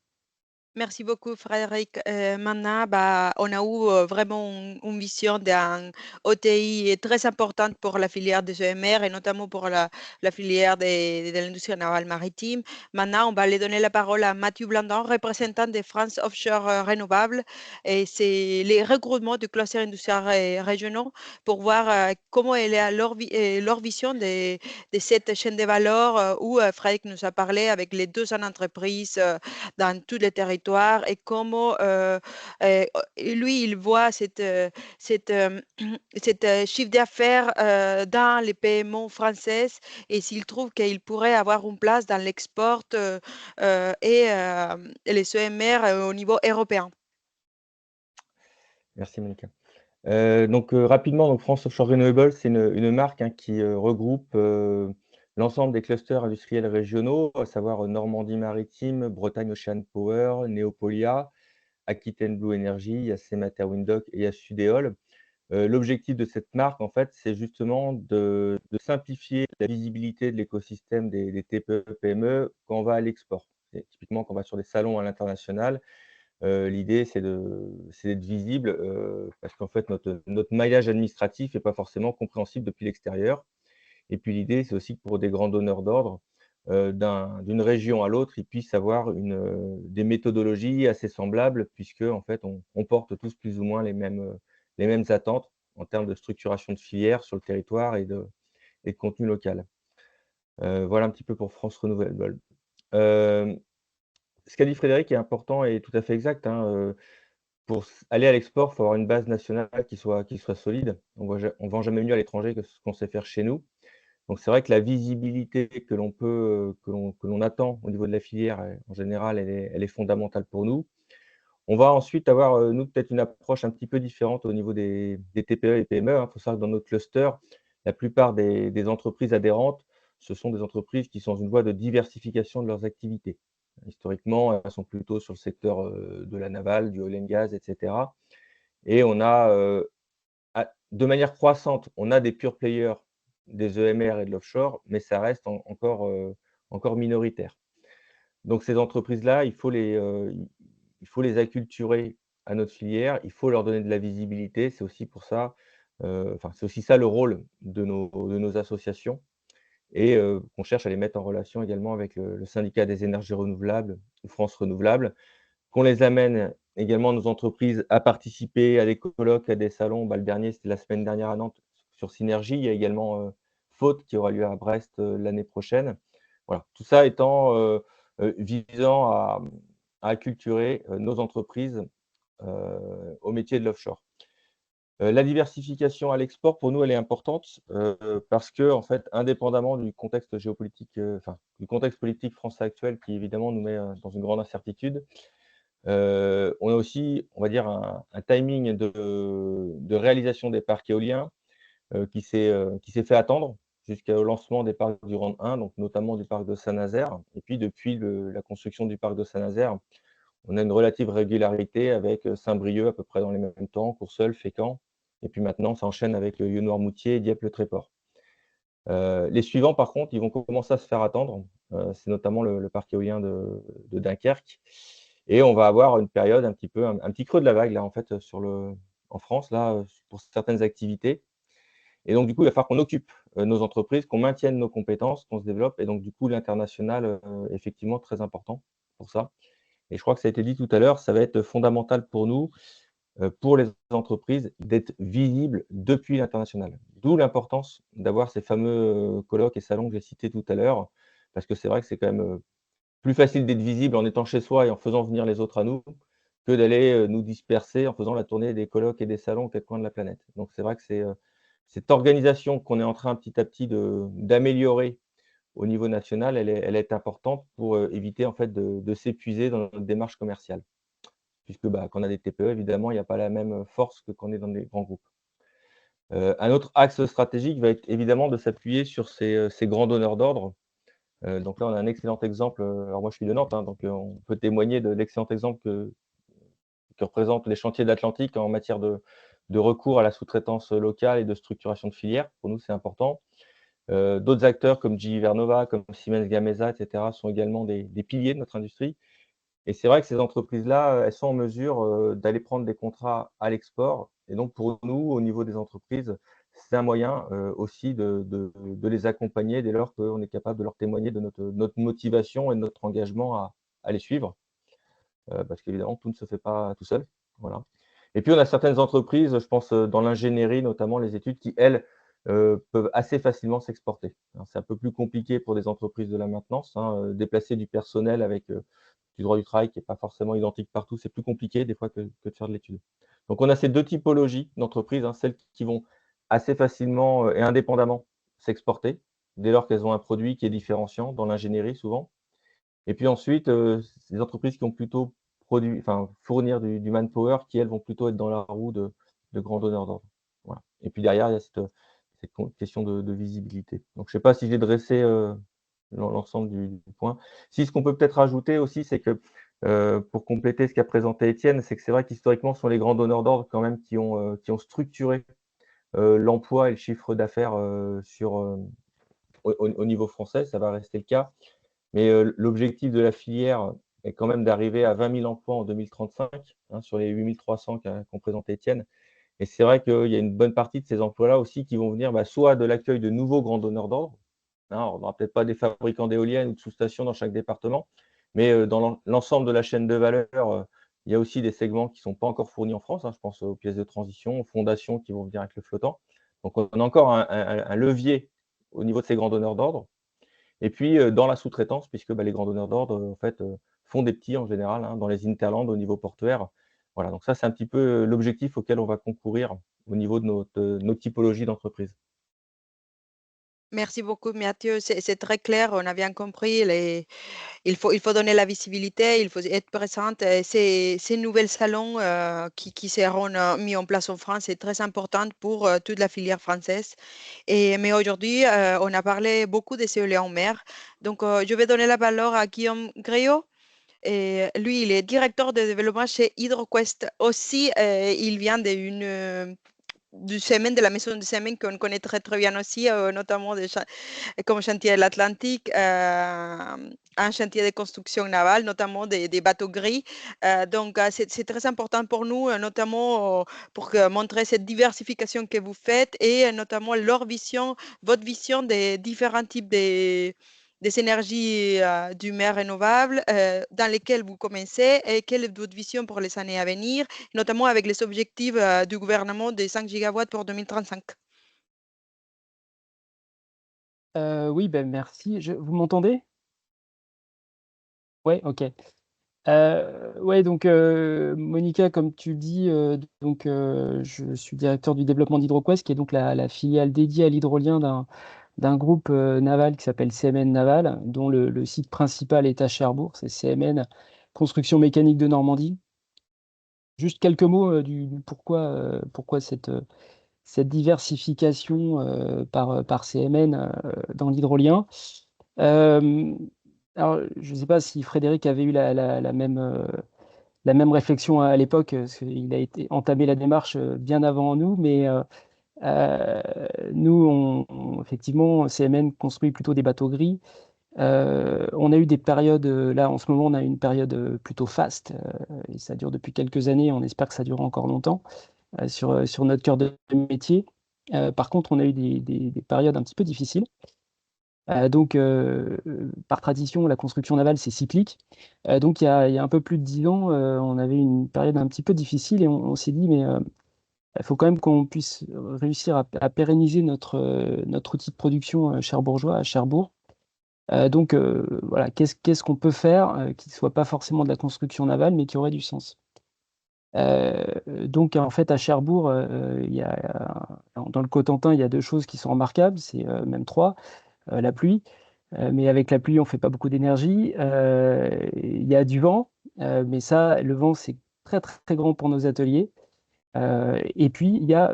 A: Merci beaucoup, Frédéric. Maintenant, bah, on a eu vraiment une vision d'un OTI très importante pour la filière des EMR et notamment pour la filière de l'industrie navale maritime. Maintenant, on va aller donner la parole à Mathieu Blandon, représentant de France Offshore Renouvable. Et c'est les regroupements du cluster industriel régionaux pour voir comment elle est à leur vision de cette chaîne de valeur où Frédéric nous a parlé avec les 200 entreprises dans tous les territoires et comment lui, il voit cette, cette chiffre d'affaires dans les PME françaises et s'il trouve qu'il pourrait avoir une place dans l'export et les EMR au niveau européen.
E: Merci Monica. Rapidement, donc France Offshore Renewable, c'est une marque hein, qui regroupe l'ensemble des clusters industriels régionaux, à savoir Normandie Maritime, Bretagne Ocean Power, Neopolia, Aquitaine Blue Energy, Yacemater Windhoek et Yasudéol. L'objectif de cette marque, en fait, c'est justement de simplifier la visibilité de l'écosystème des TPE-PME quand on va à l'export. Typiquement, quand on va sur des salons à l'international, l'idée, c'est d'être visible parce qu'en fait, notre maillage administratif n'est pas forcément compréhensible depuis l'extérieur. Et puis l'idée, c'est aussi que pour des grands donneurs d'ordre, d'une région à l'autre, ils puissent avoir des méthodologies assez semblables, puisque en fait, on porte tous plus ou moins les mêmes attentes en termes de structuration de filière sur le territoire et de contenu local. Voilà un petit peu pour France Renouvelable. Ce qu'a dit Frédéric est important et tout à fait exact, hein, pour aller à l'export, il faut avoir une base nationale qui soit solide. On ne vend jamais mieux à l'étranger que ce qu'on sait faire chez nous. Donc c'est vrai que la visibilité que l'on attend au niveau de la filière, en général, elle est fondamentale pour nous. On va ensuite avoir, nous, peut-être une approche un petit peu différente au niveau des TPE et PME, hein. Il faut savoir que dans notre cluster, la plupart des entreprises adhérentes, ce sont des entreprises qui sont dans une voie de diversification de leurs activités. Historiquement, elles sont plutôt sur le secteur, de la navale, du oil and gas, et cetera. Et on a, de manière croissante, on a des pure players, des EMR et de l'offshore, mais ça reste encore minoritaire. Donc ces entreprises-là, il faut les acculturer à notre filière, il faut leur donner de la visibilité. C'est aussi pour ça, c'est aussi ça le rôle de nos associations et qu'on cherche à les mettre en relation également avec le syndicat des énergies renouvelables ou France Renouvelable, qu'on les amène également, nos entreprises, à participer à des colloques, à des salons. Bah, le dernier, c'était la semaine dernière à Nantes sur Synergie. Il y a également Faute qui aura lieu à Brest l'année prochaine. Voilà, tout ça étant visant à acculturer nos entreprises au métier de l'offshore. La diversification à l'export, pour nous, elle est importante parce que, en fait, indépendamment du contexte géopolitique, du contexte politique français actuel qui, évidemment, nous met dans une grande incertitude, on a aussi, on va dire, un timing de réalisation des parcs éoliens qui s'est fait attendre jusqu'au lancement des parcs du Round 1, donc notamment du parc de Saint-Nazaire. Et puis, depuis la construction du parc de Saint-Nazaire, on a une relative régularité avec Saint-Brieuc à peu près dans les mêmes temps, Courseulles, Fécamp. Et puis maintenant, ça enchaîne avec Lieu-Noir-Moutier et Dieppe-le-Tréport. Les suivants, par contre, ils vont commencer à se faire attendre. C'est notamment le parc éolien de Dunkerque. Et on va avoir une période un petit creux de la vague là, en fait, en France, là, pour certaines activités. Et donc, du coup, il va falloir qu'on occupe nos entreprises, qu'on maintienne nos compétences, qu'on se développe. Et donc, du coup, l'international, effectivement, très important pour ça. Et je crois que ça a été dit tout à l'heure, ça va être fondamental pour nous, pour les entreprises, d'être visibles depuis l'international. D'où l'importance d'avoir ces fameux colloques et salons que j'ai cités tout à l'heure, parce que c'est vrai que c'est quand même plus facile d'être visible en étant chez soi et en faisant venir les autres à nous, que d'aller nous disperser en faisant la tournée des colloques et des salons aux quatre coins de la planète. Donc c'est vrai que c'est cette organisation qu'on est en train petit à petit d'améliorer au niveau national, elle est importante pour éviter en fait de s'épuiser dans notre démarche commerciale. Puisque quand on a des TPE, évidemment, il n'y a pas la même force que quand on est dans des grands groupes. Un autre axe stratégique va être évidemment de s'appuyer sur ces grands donneurs d'ordre. Donc là, on a un excellent exemple. Alors moi, je suis de Nantes, hein, donc on peut témoigner de l'excellent exemple que représentent les chantiers de l'Atlantique en matière de recours à la sous-traitance locale et de structuration de filières. Pour nous, c'est important. D'autres acteurs comme GE Vernova, comme Siemens Gamesa, etc., sont également des piliers de notre industrie. Et c'est vrai que ces entreprises-là, elles sont en mesure d'aller prendre des contrats à l'export. Et donc, pour nous, au niveau des entreprises, c'est un moyen aussi de les accompagner dès lors qu'on est capable de leur témoigner de notre motivation et de notre engagement à les suivre. Parce qu'évidemment, tout ne se fait pas tout seul. Voilà. Et puis, on a certaines entreprises, je pense dans l'ingénierie, notamment les études, qui, elles, peuvent assez facilement s'exporter. C'est un peu plus compliqué pour des entreprises de la maintenance. Déplacer du personnel avec du droit du travail qui n'est pas forcément identique partout, c'est plus compliqué des fois que de faire de l'étude. Donc, on a ces deux typologies d'entreprises, celles qui vont assez facilement et indépendamment s'exporter, dès lors qu'elles ont un produit qui est différenciant dans l'ingénierie souvent. Et puis ensuite, ces entreprises qui ont plutôt fournir du manpower qui, elles, vont plutôt être dans la roue de grands donneurs d'ordre. Voilà. Et puis derrière, il y a cette question de visibilité. Donc, je ne sais pas si j'ai dressé l'ensemble du point. Si ce qu'on peut peut-être rajouter aussi, c'est que pour compléter ce qu'a présenté Étienne, c'est que c'est vrai qu'historiquement, ce sont les grands donneurs d'ordre quand même qui ont structuré l'emploi et le chiffre d'affaires au niveau français. Ça va rester le cas. Mais l'objectif de la filière est quand même d'arriver à 20 000 emplois en 2035, sur les 8 300 qu'ont présenté Étienne. Et c'est vrai qu'il y a une bonne partie de ces emplois-là aussi qui vont venir soit de l'accueil de nouveaux grands donneurs d'ordre. On n'aura peut-être pas des fabricants d'éoliennes ou de sous-stations dans chaque département, mais dans l'ensemble de la chaîne de valeur, il y a aussi des segments qui ne sont pas encore fournis en France. Je pense aux pièces de transition, aux fondations qui vont venir avec le flottant. Donc, on a encore un levier au niveau de ces grands donneurs d'ordre. Et puis, dans la sous-traitance, puisque les grands donneurs d'ordre, en fait, font des petits en général, dans les hinterlands au niveau portuaire. Voilà, donc ça, c'est un petit peu l'objectif auquel on va concourir au niveau de notre typologie d'entreprise.
A: Merci beaucoup, Mathieu. C'est très clair, on a bien compris. Il faut donner la visibilité, il faut être présente. Ces nouvelles salons qui seront mis en place en France, c'est très important pour toute la filière française. Mais aujourd'hui, on a parlé beaucoup des éoliens en mer. Donc, je vais donner la parole à Guillaume Gréau. Et lui, il est directeur de développement chez HydroQuest. Aussi, il vient du semaine, de la maison de semaine qu'on connaît très, très bien aussi, notamment comme chantier de l'Atlantique, un chantier de construction navale, notamment des bateaux gris. Donc, c'est très important pour nous, notamment pour montrer cette diversification que vous faites et notamment votre vision des différents types des énergies du mer renouvelables dans lesquelles vous commencez et quelle est votre vision pour les années à venir, notamment avec les objectifs du gouvernement des 5 gigawatts pour 2035.
F: Oui, merci. Vous m'entendez? Ouais, OK. Ouais, donc Monica, comme tu le dis, je suis directeur du développement d'HydroQuest, qui est donc la filiale dédiée à l'hydrolien d'un groupe naval qui s'appelle CMN Naval, dont le site principal est à Cherbourg, c'est CMN Construction Mécanique de Normandie. Juste quelques mots du pourquoi cette diversification par CMN dans l'hydrolien. Alors, je ne sais pas si Frédéric avait eu la même réflexion à l'époque, parce qu'il a entamé la démarche bien avant nous, mais nous, effectivement, CMN construit plutôt des bateaux gris. On a eu des périodes, là en ce moment, on a une période plutôt faste, et ça dure depuis quelques années, on espère que ça durera encore longtemps, sur notre cœur de métier. Par contre, on a eu des périodes un petit peu difficiles. Donc, par tradition, la construction navale, c'est cyclique. Donc, il y a un peu plus de 10 ans, on avait une période un petit peu difficile et on s'est dit, mais il faut quand même qu'on puisse réussir à pérenniser notre outil de production cherbourgeois à Cherbourg. Donc, voilà, qu'est-ce qu'on peut faire qui ne soit pas forcément de la construction navale, mais qui aurait du sens? Donc, en fait, à Cherbourg, dans le Cotentin, il y a 2 choses qui sont remarquables, c'est même 3. La pluie, mais avec la pluie, on ne fait pas beaucoup d'énergie. Il y a du vent, mais ça, le vent, c'est très, très, très grand pour nos ateliers. Et puis, il y a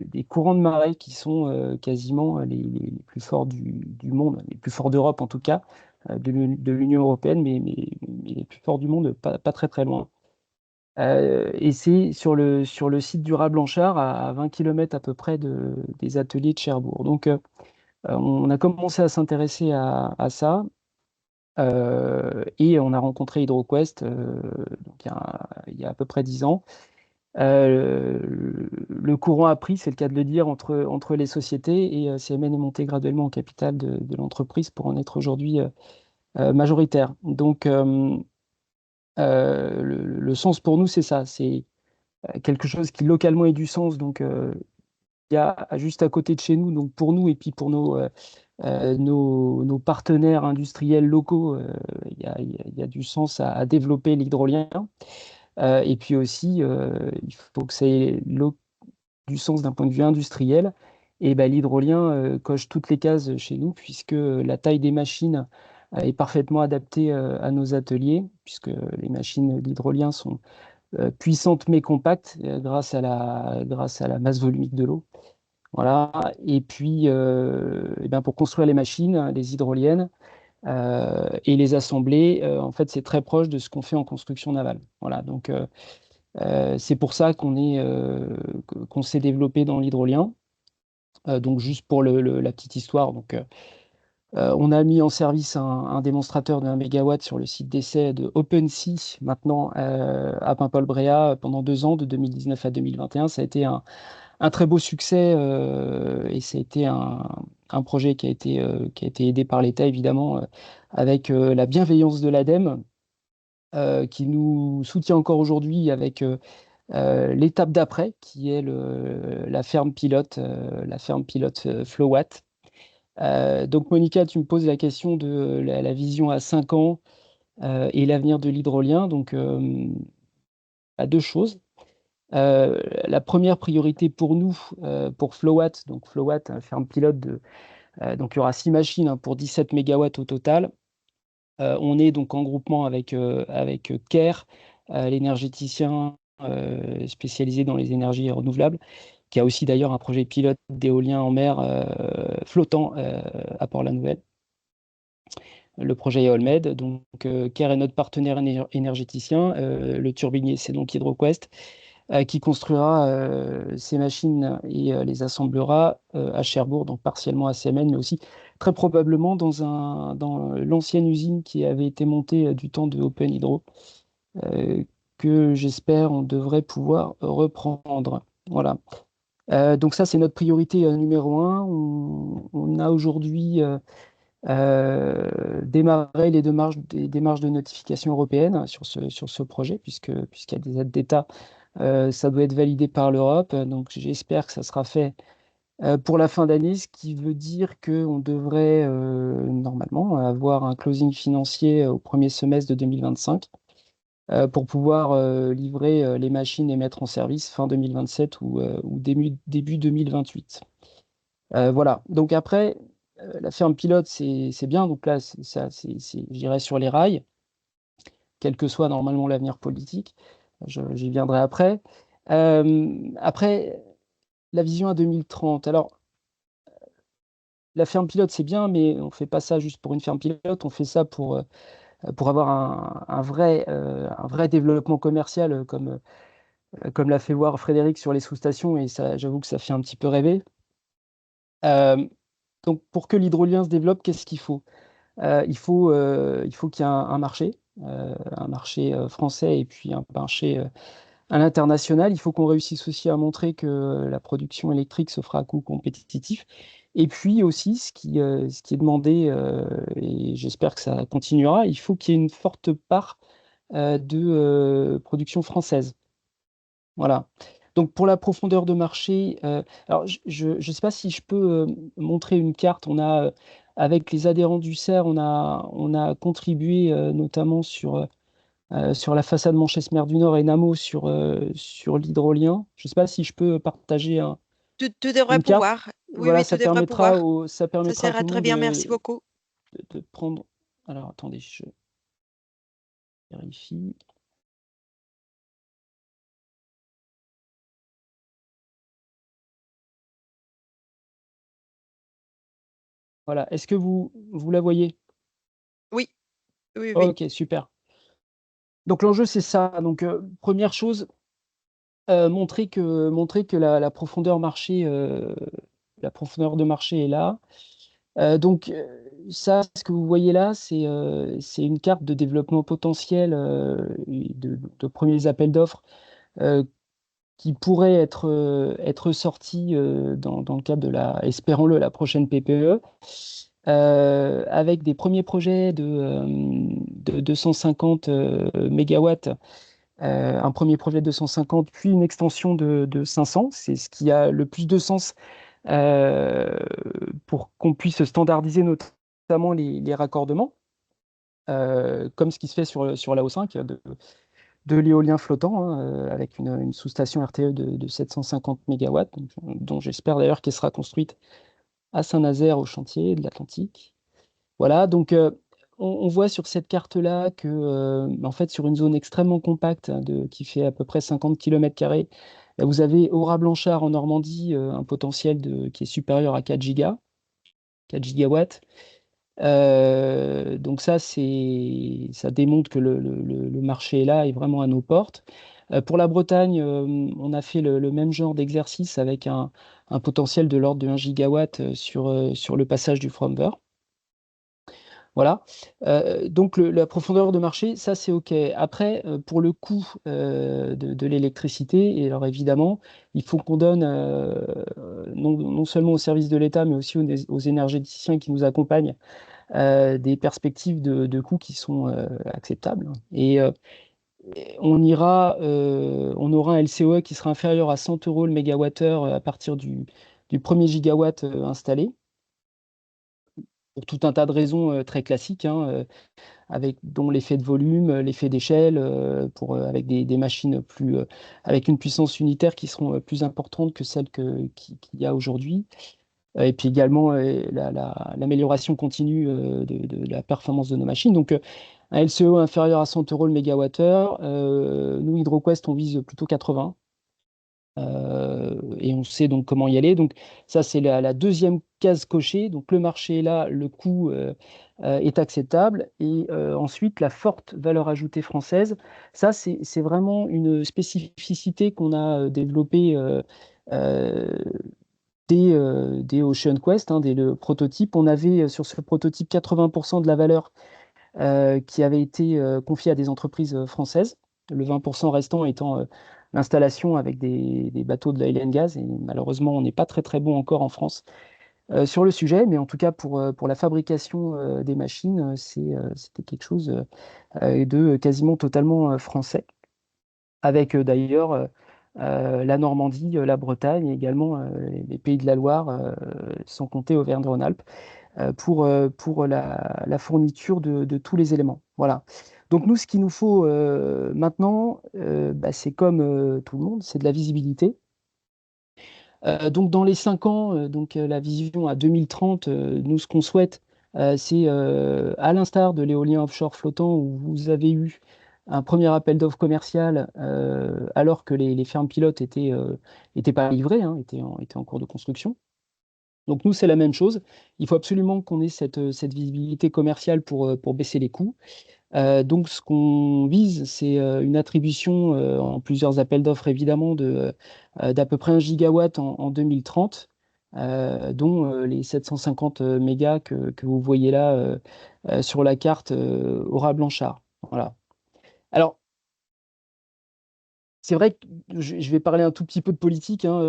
F: des courants de marée qui sont quasiment les plus forts du monde, les plus forts d'Europe en tout cas, de l'Union européenne, mais les plus forts du monde, pas très, très loin. Et c'est sur le site du Raz-Blanchard, à 20 km à peu près des ateliers de Cherbourg. Donc, on a commencé à s'intéresser à ça et on a rencontré HydroQuest donc il y a à peu près 10 ans. Le courant a pris, c'est le cas de le dire, entre les sociétés et CMN est monté graduellement en capital de l'entreprise pour en être aujourd'hui majoritaire. Donc, le sens pour nous, c'est ça, c'est quelque chose qui localement ait du sens. Donc, il y a juste à côté de chez nous, donc pour nous et puis pour nos partenaires industriels locaux, il y a du sens à développer l'hydrolien. Et puis aussi, il faut que ça ait du sens d'un point de vue industriel. Et ben, l'hydrolien coche toutes les cases chez nous, puisque la taille des machines est parfaitement adaptée à nos ateliers, puisque les machines d'hydrolien sont puissantes mais compactes grâce à la masse volumique de l'eau. Voilà. Et puis, eh ben, pour construire les machines, les hydroliennes, et les assembler, en fait, c'est très proche de ce qu'on fait en construction navale. Voilà. Donc, c'est pour ça qu'on s'est développé dans l'hydrolien. Donc, juste pour la petite histoire, donc, on a mis en service un démonstrateur de 1 MW sur le site d'essai de OpenSea, maintenant à Paimpol-Bréhat, pendant 2 ans, de 2019 à 2021. Ça a été un très beau succès et ça a été un projet qui a été aidé par l'État, évidemment, avec la bienveillance de l'ADEME, qui nous soutient encore aujourd'hui avec l'étape d'après, qui est la ferme pilote Flowatt. Donc, Monica, tu me poses la question de la vision à 5 ans et l'avenir de l'hydrolien. Donc, à 2 choses. La première priorité pour nous, pour Flowatt, donc Flowatt, ferme pilote donc il y aura 6 machines hein, pour 17 MW au total. On est donc en groupement avec Caire, l'énergéticien spécialisé dans les énergies renouvelables, qui a aussi d'ailleurs un projet pilote d'éolien en mer flottant à Port-la-Nouvelle. Le projet Eolmed, donc Caire est notre partenaire énergéticien. Le turbinier, c'est donc HydroQuest, qui construira ces machines et les assemblera à Cherbourg, donc partiellement à CMN, mais aussi très probablement dans l'ancienne usine qui avait été montée du temps de Open Hydro, que j'espère on devrait pouvoir reprendre. Voilà. Donc ça, c'est notre priorité numéro 1. On a aujourd'hui démarré les démarches de notification européenne sur ce projet, puisqu'il y a des aides d'État. Ça doit être validé par l'Europe, donc j'espère que ça sera fait pour la fin d'année, ce qui veut dire qu'on devrait normalement avoir un closing financier au premier semestre de 2025 pour pouvoir livrer les machines et mettre en service fin 2027 ou début 2028. Voilà, donc après, la ferme pilote, c'est bien, donc là, je dirais, sur les rails, quel que soit normalement l'avenir politique. J'y viendrai après. Après, la vision à 2030. Alors, la ferme pilote, c'est bien, mais on ne fait pas ça juste pour une ferme pilote, on fait ça pour avoir un vrai développement commercial, comme l'a fait voir Frédéric sur les sous-stations, et ça, j'avoue que ça fait un petit peu rêver. Donc, pour que l'hydrolien se développe, qu'est-ce qu'il faut? Il faut qu'il y ait un marché français et puis un à l'international. Il faut qu'on réussisse aussi à montrer que la production électrique se fera à coût compétitif. Et puis aussi, ce qui est demandé, et j'espère que ça continuera, il faut qu'il y ait une forte part de production française. Voilà. Donc pour la profondeur de marché, alors je ne sais pas si je peux montrer une carte. Avec les adhérents du CERF, on a contribué notamment sur la façade Manchès-Mer du Nord et Namo sur l'hydrolien. Je ne sais pas si je peux partager
A: Tu devrais
F: une carte.
A: pouvoir. Oui,
F: Voilà,
A: oui, tu devrais pouvoir.
F: ça
A: Ça
F: permettra à
A: sera
F: tout le
A: très
F: monde
A: bien, merci beaucoup.
F: de prendre. Alors attendez, je vérifie. Voilà, est-ce que vous la voyez?
A: Oui, oui, oui.
F: Ok, super. Donc l'enjeu, c'est ça. Donc première chose, montrer que la profondeur la profondeur de marché est là. Donc ça, ce que vous voyez là, c'est une carte de développement potentiel de premiers appels d'offres euh, qui pourraient être sortis dans le cadre de espérons-le, la prochaine PPE. Avec des premiers projets de 250 mégawatts, un premier projet de 250, puis une extension de 500. C'est ce qui a le plus de sens euh, pour qu'on puisse standardiser notamment les raccordements, comme ce qui se fait sur l'AO5 de l'éolien flottant, hein, avec une sous-station RTE de 750 mégawatts, dont j'espère d'ailleurs qu'elle sera construite à Saint-Nazaire au chantier de l'Atlantique. Voilà, donc on voit sur cette carte-là que, en fait, sur une zone extrêmement compacte qui fait à peu près 50 km², vous avez Aura-Blanchard en Normandie, un potentiel qui est supérieur à 4 gigawatts. Donc ça démontre que le marché est là et vraiment à nos portes. Pour la Bretagne, on a fait le même genre d'exercice avec un potentiel de l'ordre de 1 gigawatt sur le passage du Fromver. Voilà. Donc la profondeur de marché, ça c'est OK. Après, pour le coût de l'électricité, et alors évidemment, il faut qu'on donne non seulement au service de l'État, mais aussi aux énergéticiens qui nous accompagnent, des perspectives de coûts qui sont acceptables. Et on aura un LCOE qui sera inférieur à 100 euros le mégawattheure à partir du premier gigawatt installé, pour tout un tas de raisons très classiques, hein, dont l'effet de volume, l'effet d'échelle, avec des machines avec une puissance unitaire qui seront plus importantes que celles qu'il y a aujourd'hui. Et puis également l'amélioration continue de la performance de nos machines. Donc un LCE inférieur à 100 euros le mégawattheure. Nous, HydroQuest, on vise plutôt 80. Et on sait donc comment y aller. Donc ça, c'est la deuxième case cochée. Donc le marché est là, le coût est acceptable. Et ensuite, la forte valeur ajoutée française. Ça, c'est vraiment une spécificité qu'on a développée dès Ocean Quest, hein, dès le prototype. On avait sur ce prototype 80% de la valeur qui avait été confiée à des entreprises françaises, le 20% restant étant l'installation avec des bateaux de l'oil and gas. Et malheureusement, on n'est pas très très bon encore en France sur le sujet, mais en tout cas pour la fabrication des machines, c'était quelque chose de quasiment totalement français, avec d'ailleurs la Normandie, la Bretagne et également les pays de la Loire, sans compter Auvergne-Rhône-Alpes, pour la fourniture de tous les éléments. Voilà. Donc nous, ce qu'il nous faut maintenant, c'est comme tout le monde, c'est de la visibilité. Donc dans les 5 ans, la vision à 2030, nous, ce qu'on souhaite, c'est à l'instar de l'éolien offshore flottant où vous avez eu un premier appel d'offres commercial alors que les fermes pilotes étaient pas livrées, hein, étaient en cours de construction. Donc nous, c'est la même chose. Il faut absolument qu'on ait cette visibilité commerciale pour baisser les coûts. Donc ce qu'on vise, c'est une attribution en plusieurs appels d'offres, évidemment, d'à peu près 1 gigawatt en 2030, dont les 750 mégas que vous voyez là sur la carte Aura Blanchard. Voilà. Alors, c'est vrai que je vais parler un tout petit peu de politique, hein,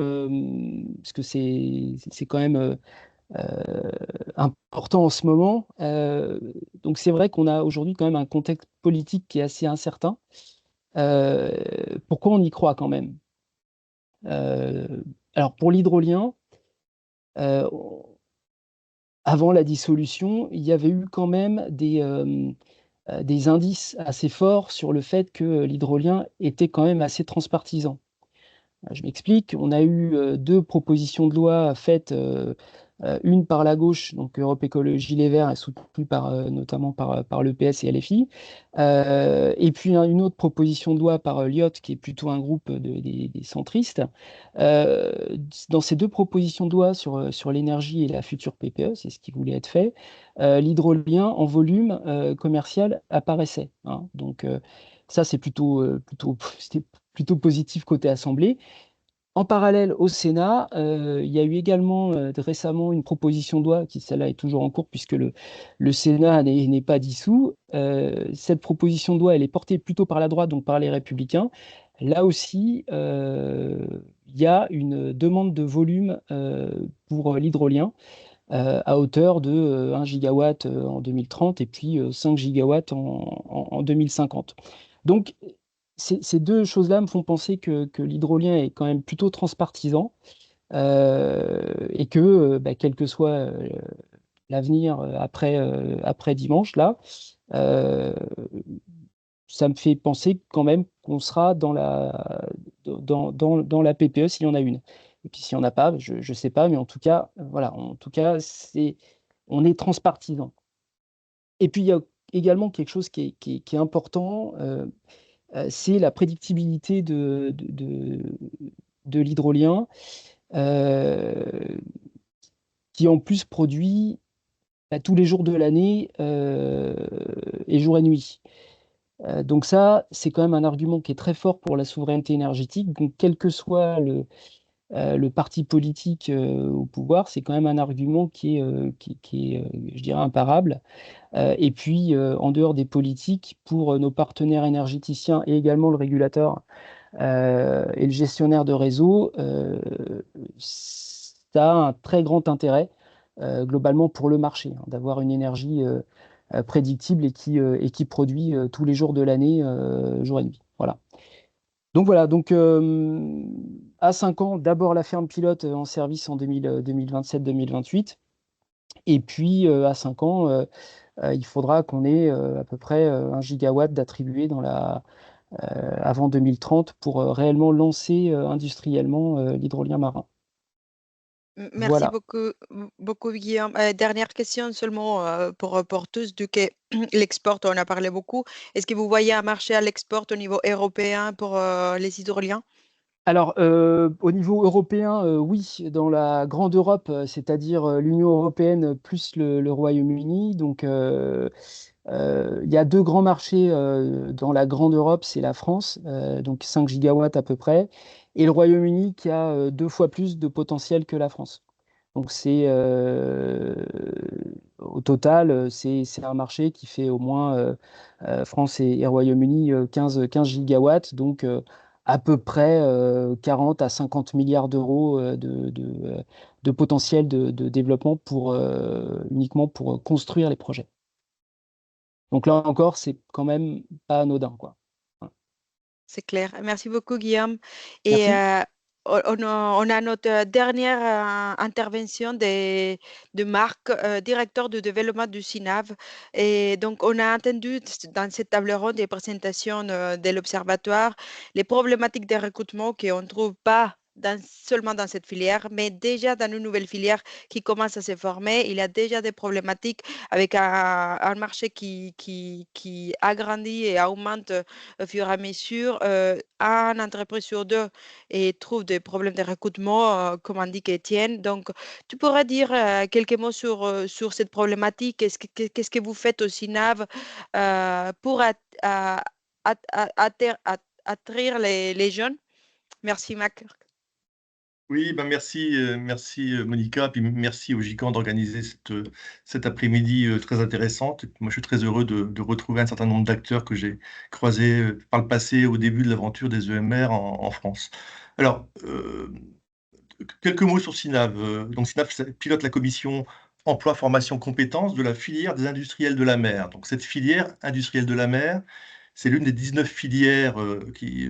F: parce que c'est quand même important en ce moment. Donc c'est vrai qu'on a aujourd'hui quand même un contexte politique qui est assez incertain. Pourquoi on y croit quand même? Alors pour l'hydrolien, euh, avant la dissolution, il y avait eu quand même des indices assez forts sur le fait que l'hydrolien était quand même assez transpartisan. Je m'explique, on a eu deux propositions de loi faites, une par la gauche, donc Europe Écologie Les Verts, et soutenue notamment par l'EPS et LFI, et puis une autre proposition de loi par l'IOT, qui est plutôt un groupe des centristes. Euh, Dans ces deux propositions de loi sur l'énergie et la future PPE, c'est ce qui voulait être fait, l'hydrolien en volume commercial apparaissait, hein. Donc ça, c'est c'était plutôt positif côté Assemblée. En parallèle, au Sénat, il y a eu également récemment une proposition de loi, qui celle-là est toujours en cours puisque le Sénat n'est pas dissous. Cette proposition de loi, elle est portée plutôt par la droite, donc par les Républicains. Là aussi, il y a une demande de volume pour l'hydrolien à hauteur de 1 gigawatt en 2030 et puis 5 gigawatts en 2050. Donc, ces deux choses-là me font penser que l'hydrolien est quand même plutôt transpartisan et que, quel que soit l'avenir après dimanche, là, euh, ça me fait penser quand même qu'on sera dans la PPE s'il y en a une. Et puis s'il n'y en a pas, je ne sais pas, mais en tout cas, voilà, en tout cas, on est transpartisan. Et puis il y a également quelque chose qui est important, c'est la prédictibilité de l'hydrolien, euh, qui en plus produit tous les jours de l'année et jour et nuit. Donc ça, c'est quand même un argument qui est très fort pour la souveraineté énergétique. Donc quel que soit le parti politique au pouvoir, c'est quand même un argument qui est je dirais, imparable. Et puis, en dehors des politiques, pour nos partenaires énergéticiens et également le régulateur et le gestionnaire de réseau, ça a un très grand intérêt globalement pour le marché, hein, d'avoir une énergie prédictible et qui produit tous les jours de l'année, jour et nuit. Voilà. Donc voilà, donc à 5 ans, d'abord la ferme pilote en service en 2027-2028. Et puis à 5 ans, il faudra qu'on ait à peu près 1 gigawatt d'attribué avant 2030 pour réellement lancer industriellement l'hydrolien marin.
A: Merci
F: Voilà.
A: beaucoup, Guillaume. Dernière question seulement pour tous, du que l'export, on a parlé beaucoup. Est-ce que vous voyez un marché à l'export au niveau européen pour les hydroliens?
F: Alors, au niveau européen, oui, dans la grande Europe, c'est-à-dire l'Union européenne plus le Royaume-Uni. Donc, il y a deux grands marchés dans la grande Europe, c'est la France, donc 5 gigawatts à peu près, et le Royaume-Uni qui a 2 fois plus de potentiel que la France. Donc, au total, c'est un marché qui fait au moins France et Royaume-Uni 15 gigawatts, donc à peu près 40 à 50 milliards d'euros de potentiel de développement uniquement pour construire les projets. Donc là encore, c'est quand même pas anodin, quoi. Voilà.
A: C'est clair. Merci beaucoup, Guillaume. Et
F: Merci.
A: on a notre dernière intervention de Marc, directeur de développement du SINAV. Et donc, on a entendu dans cette table ronde des présentations de l'Observatoire les problématiques de recrutement qu'on ne trouve pas seulement dans cette filière, mais déjà dans une nouvelle filière qui commence à se former. Il y a déjà des problématiques avec un marché qui agrandit et augmente au fur et à mesure. Un entreprise sur deux et trouve des problèmes de recrutement, comme indique Étienne. Donc, tu pourrais dire quelques mots sur cette problématique. Qu'est-ce que vous faites au SINAV pour attirer les jeunes? Merci, Mac.
G: Oui, ben merci Monica, puis merci au GICAN d'organiser cet après-midi très intéressante. Moi, je suis très heureux de retrouver un certain nombre d'acteurs que j'ai croisés par le passé au début de l'aventure des EMR en France. Alors, quelques mots sur SINAV. Donc, SINAV pilote la commission emploi, formation, compétences de la filière des industriels de la mer. Donc, cette filière industrielle de la mer, c'est l'une des 19 filières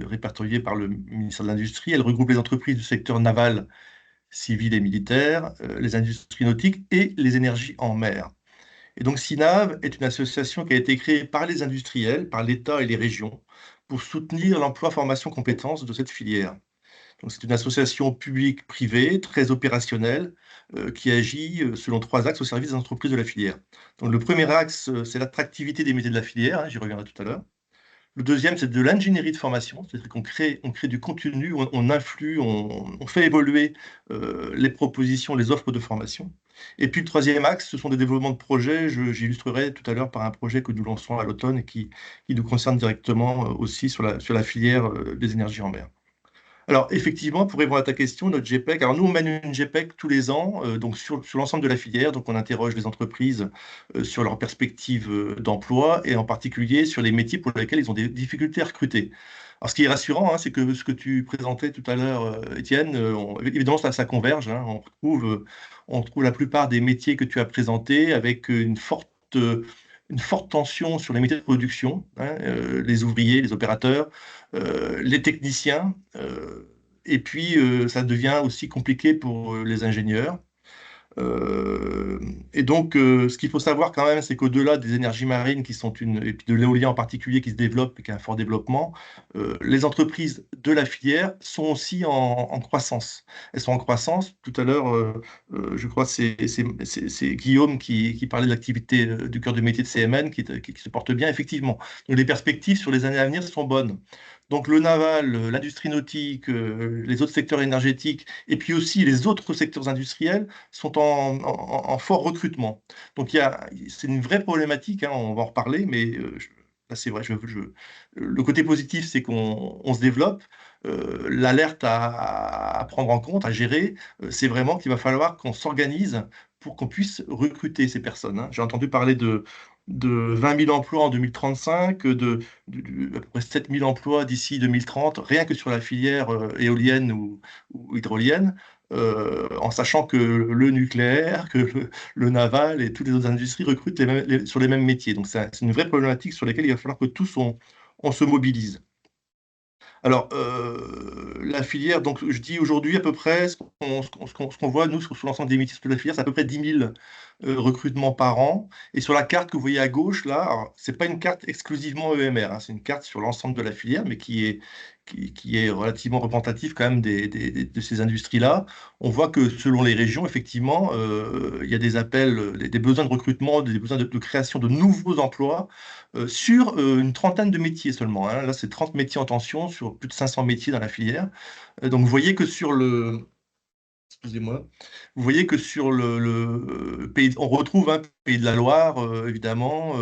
G: répertoriées par le ministère de l'Industrie. Elle regroupe les entreprises du secteur naval, civil et militaire, les industries nautiques et les énergies en mer. Et donc, SINAV est une association qui a été créée par les industriels, par l'État et les régions, pour soutenir l'emploi, formation, compétences de cette filière. Donc, c'est une association publique-privée, très opérationnelle, qui agit selon 3 axes au service des entreprises de la filière. Donc, le premier axe, c'est l'attractivité des métiers de la filière, hein, j'y reviendrai tout à l'heure. Le deuxième, c'est de l'ingénierie de formation, c'est-à-dire qu'on crée du contenu, on influe, on fait évoluer les propositions, les offres de formation. Et puis le troisième axe, ce sont des développements de projets. J'illustrerai tout à l'heure par un projet que nous lançons à l'automne et qui nous concerne directement aussi sur la filière des énergies en mer. Alors, effectivement, pour répondre à ta question, notre GPEC, alors nous, on mène une GPEC tous les ans, donc sur l'ensemble de la filière. Donc, on interroge les entreprises sur leurs perspectives d'emploi et en particulier sur les métiers pour lesquels ils ont des difficultés à recruter. Alors, ce qui est rassurant, hein, c'est que ce que tu présentais tout à l'heure, Étienne, évidemment, ça converge, hein. On retrouve la plupart des métiers que tu as présentés avec une forte tension sur les métiers de production, hein, les ouvriers, les opérateurs, les techniciens, et puis ça devient aussi compliqué pour les ingénieurs. Et donc, ce qu'il faut savoir quand même, c'est qu'au-delà des énergies marines et puis de l'éolien en particulier qui se développe et qui a un fort développement, les entreprises de la filière sont aussi en croissance. Elles sont en croissance. Tout à l'heure, je crois que c'est Guillaume qui parlait de l'activité du cœur de métier de CMN qui se porte bien, effectivement. Donc, les perspectives sur les années à venir sont bonnes. Donc le naval, l'industrie nautique, les autres secteurs énergétiques, et puis aussi les autres secteurs industriels sont en fort recrutement. Donc c'est une vraie problématique, hein, on va en reparler, mais là c'est vrai, le côté positif, c'est qu'on se développe. L'alerte à prendre en compte, à gérer, c'est vraiment qu'il va falloir qu'on s'organise pour qu'on puisse recruter ces personnes, hein. J'ai entendu parler de 20 000 emplois en 2035, à peu près 7 000 emplois d'ici 2030, rien que sur la filière éolienne ou hydrolienne, en sachant que le nucléaire, que le naval et toutes les autres industries recrutent sur les mêmes métiers. Donc c'est une vraie problématique sur laquelle il va falloir que tous on se mobilise. Alors, la filière, donc je dis aujourd'hui à peu près, ce qu'on voit, nous, sur l'ensemble des métiers de la filière, c'est à peu près 10 000 recrutements par an. Et sur la carte que vous voyez à gauche, là, ce n'est pas une carte exclusivement EMR, hein, c'est une carte sur l'ensemble de la filière, mais qui est relativement représentative quand même de ces industries-là. On voit que selon les régions, effectivement, il y a des appels, des besoins de recrutement, des besoins de création de nouveaux emplois sur une trentaine de métiers seulement, hein. Là, c'est 30 métiers en tension sur plus de 500 métiers dans la filière. Donc, vous voyez que sur excusez-moi, vous voyez que sur le pays, on retrouve un pays de la Loire, évidemment,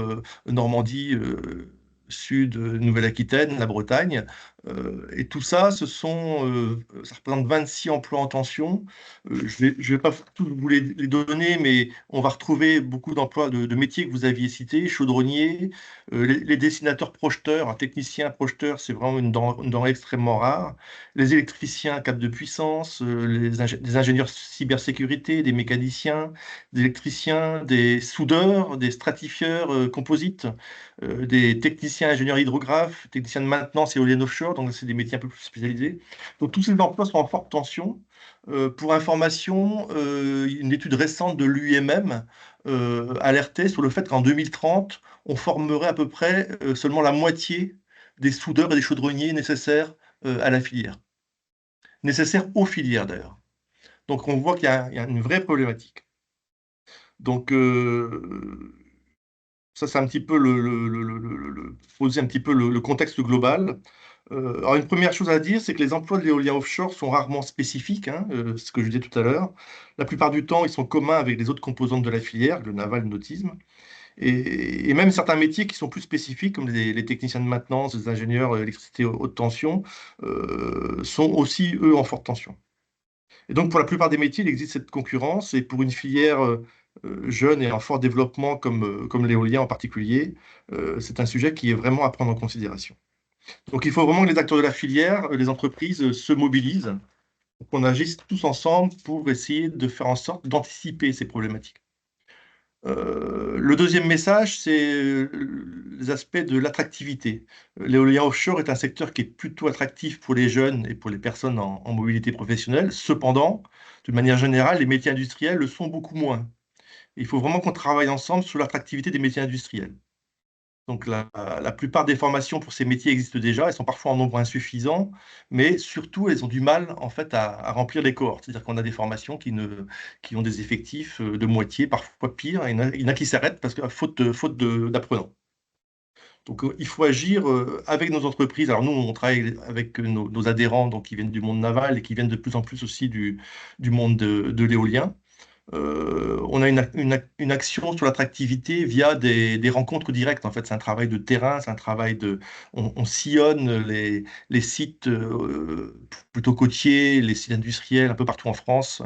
G: Normandie, Sud, Nouvelle-Aquitaine, la Bretagne. Et tout ça, ça représente 26 emplois en tension. Je vais pas tous vous les donner, mais on va retrouver beaucoup d'emplois de métiers que vous aviez cités, chaudronniers, les dessinateurs projeteurs, un technicien projeteur, c'est vraiment une denrée extrêmement rare. Les électriciens à câble de puissance, des ingénieurs cybersécurité, des mécaniciens, des électriciens, des soudeurs, des stratifieurs composites, des techniciens ingénieurs hydrographes, techniciens de maintenance éolienne offshore, donc c'est des métiers un peu plus spécialisés. Donc tous ces emplois sont en forte tension. Pour information, une étude récente de l'UIMM alertait sur le fait qu'en 2030, on formerait à peu près seulement la moitié des soudeurs et des chaudronniers nécessaires à la filière. Nécessaires aux filières d'ailleurs. Donc on voit qu'il y a une vraie problématique. Donc ça, c'est un petit peu poser un petit peu le contexte global. Alors, une première chose à dire, c'est que les emplois de l'éolien offshore sont rarement spécifiques, hein, ce que je disais tout à l'heure. La plupart du temps, ils sont communs avec les autres composantes de la filière, le naval, le nautisme. Et même certains métiers qui sont plus spécifiques, comme les techniciens de maintenance, les ingénieurs électricité haute tension, sont aussi, eux, en forte tension. Et donc, pour la plupart des métiers, il existe cette concurrence. Et pour une filière jeune et en fort développement comme l'éolien en particulier, c'est un sujet qui est vraiment à prendre en considération. Donc, il faut vraiment que les acteurs de la filière, les entreprises, se mobilisent, qu'on agisse tous ensemble pour essayer de faire en sorte d'anticiper ces problématiques. Le deuxième message, c'est les aspects de l'attractivité. L'éolien offshore est un secteur qui est plutôt attractif pour les jeunes et pour les personnes en mobilité professionnelle. Cependant, de manière générale, les métiers industriels le sont beaucoup moins. Il faut vraiment qu'on travaille ensemble sur l'attractivité des métiers industriels. Donc la plupart des formations pour ces métiers existent déjà, elles sont parfois en nombre insuffisant, mais surtout elles ont du mal en fait à remplir les cohortes. C'est-à-dire qu'on a des formations qui ont des effectifs de moitié, parfois pire, et il y en a qui s'arrêtent parce que faute d'apprenants. Donc il faut agir avec nos entreprises. Alors nous, on travaille avec nos adhérents donc, qui viennent du monde naval et qui viennent de plus en plus aussi du monde de l'éolien. On a une action sur l'attractivité via des rencontres directes. En fait, c'est un travail de terrain, c'est un travail de. On sillonne les sites plutôt côtiers, les sites industriels un peu partout en France.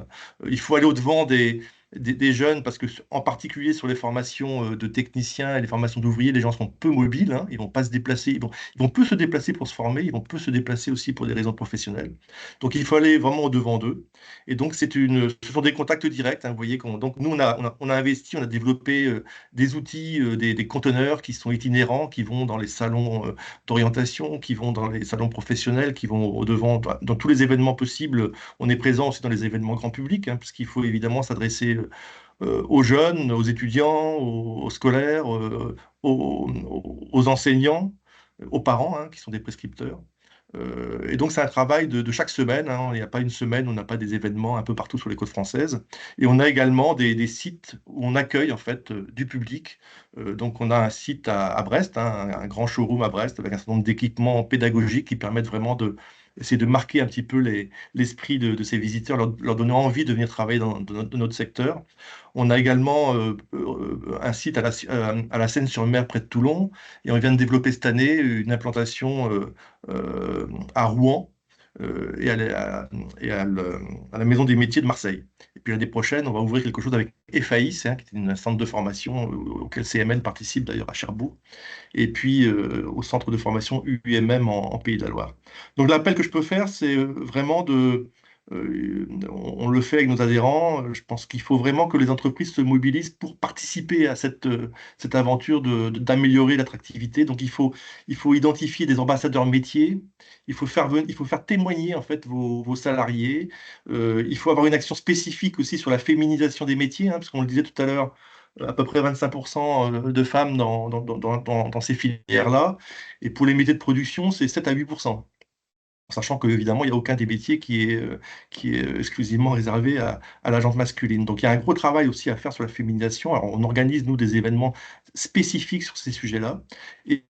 G: Il faut aller au-devant des jeunes parce que, en particulier sur les formations de techniciens et les formations d'ouvriers, les gens sont peu mobiles. Hein, ils vont pas se déplacer. Ils vont peu se déplacer pour se former. Ils vont peu se déplacer aussi pour des raisons professionnelles. Donc, il faut aller vraiment au-devant d'eux. Et donc, ce sont des contacts directs. Hein, vous voyez, donc nous, on a investi, on a développé des outils, des conteneurs qui sont itinérants, qui vont dans les salons d'orientation, qui vont dans les salons professionnels, qui vont au-devant, dans tous les événements possibles. On est présent aussi dans les événements grand public, hein, puisqu'il faut évidemment s'adresser aux jeunes, aux étudiants, aux scolaires, aux enseignants, aux parents, hein, qui sont des prescripteurs. Et donc, c'est un travail de chaque semaine. Hein. Il n'y a pas une semaine où on n'a pas des événements un peu partout sur les côtes françaises. Et on a également des sites où on accueille en fait du public. Donc, on a un site à Brest, hein, un grand showroom à Brest avec un certain nombre d'équipements pédagogiques qui permettent vraiment essayer de marquer un petit peu l'esprit de ces visiteurs, leur donner envie de venir travailler dans notre secteur. On a également un site à la Seine-sur-Mer près de Toulon et on vient de développer cette année une implantation à Rouen à la Maison des métiers de Marseille. Et puis l'année prochaine, on va ouvrir quelque chose avec EFAIS, hein, qui est un centre de formation auquel CMN participe d'ailleurs à Cherbourg, et puis au centre de formation UMM en Pays de la Loire. Donc l'appel que je peux faire, c'est vraiment on le fait avec nos adhérents. Je pense qu'il faut vraiment que les entreprises se mobilisent pour participer à cette aventure d'améliorer l'attractivité. Donc il faut identifier des ambassadeurs métiers. Il faut faire témoigner en fait vos salariés. Il faut avoir une action spécifique aussi sur la féminisation des métiers, hein, parce qu'on le disait tout à l'heure, à peu près 25% de femmes dans ces filières-là. Et pour les métiers de production, c'est 7 à 8%. Sachant qu'évidemment, il n'y a aucun des métiers qui est exclusivement réservé à la gente masculine. Donc, il y a un gros travail aussi à faire sur la féminisation. Alors, on organise, nous, des événements spécifiques sur ces sujets-là. Et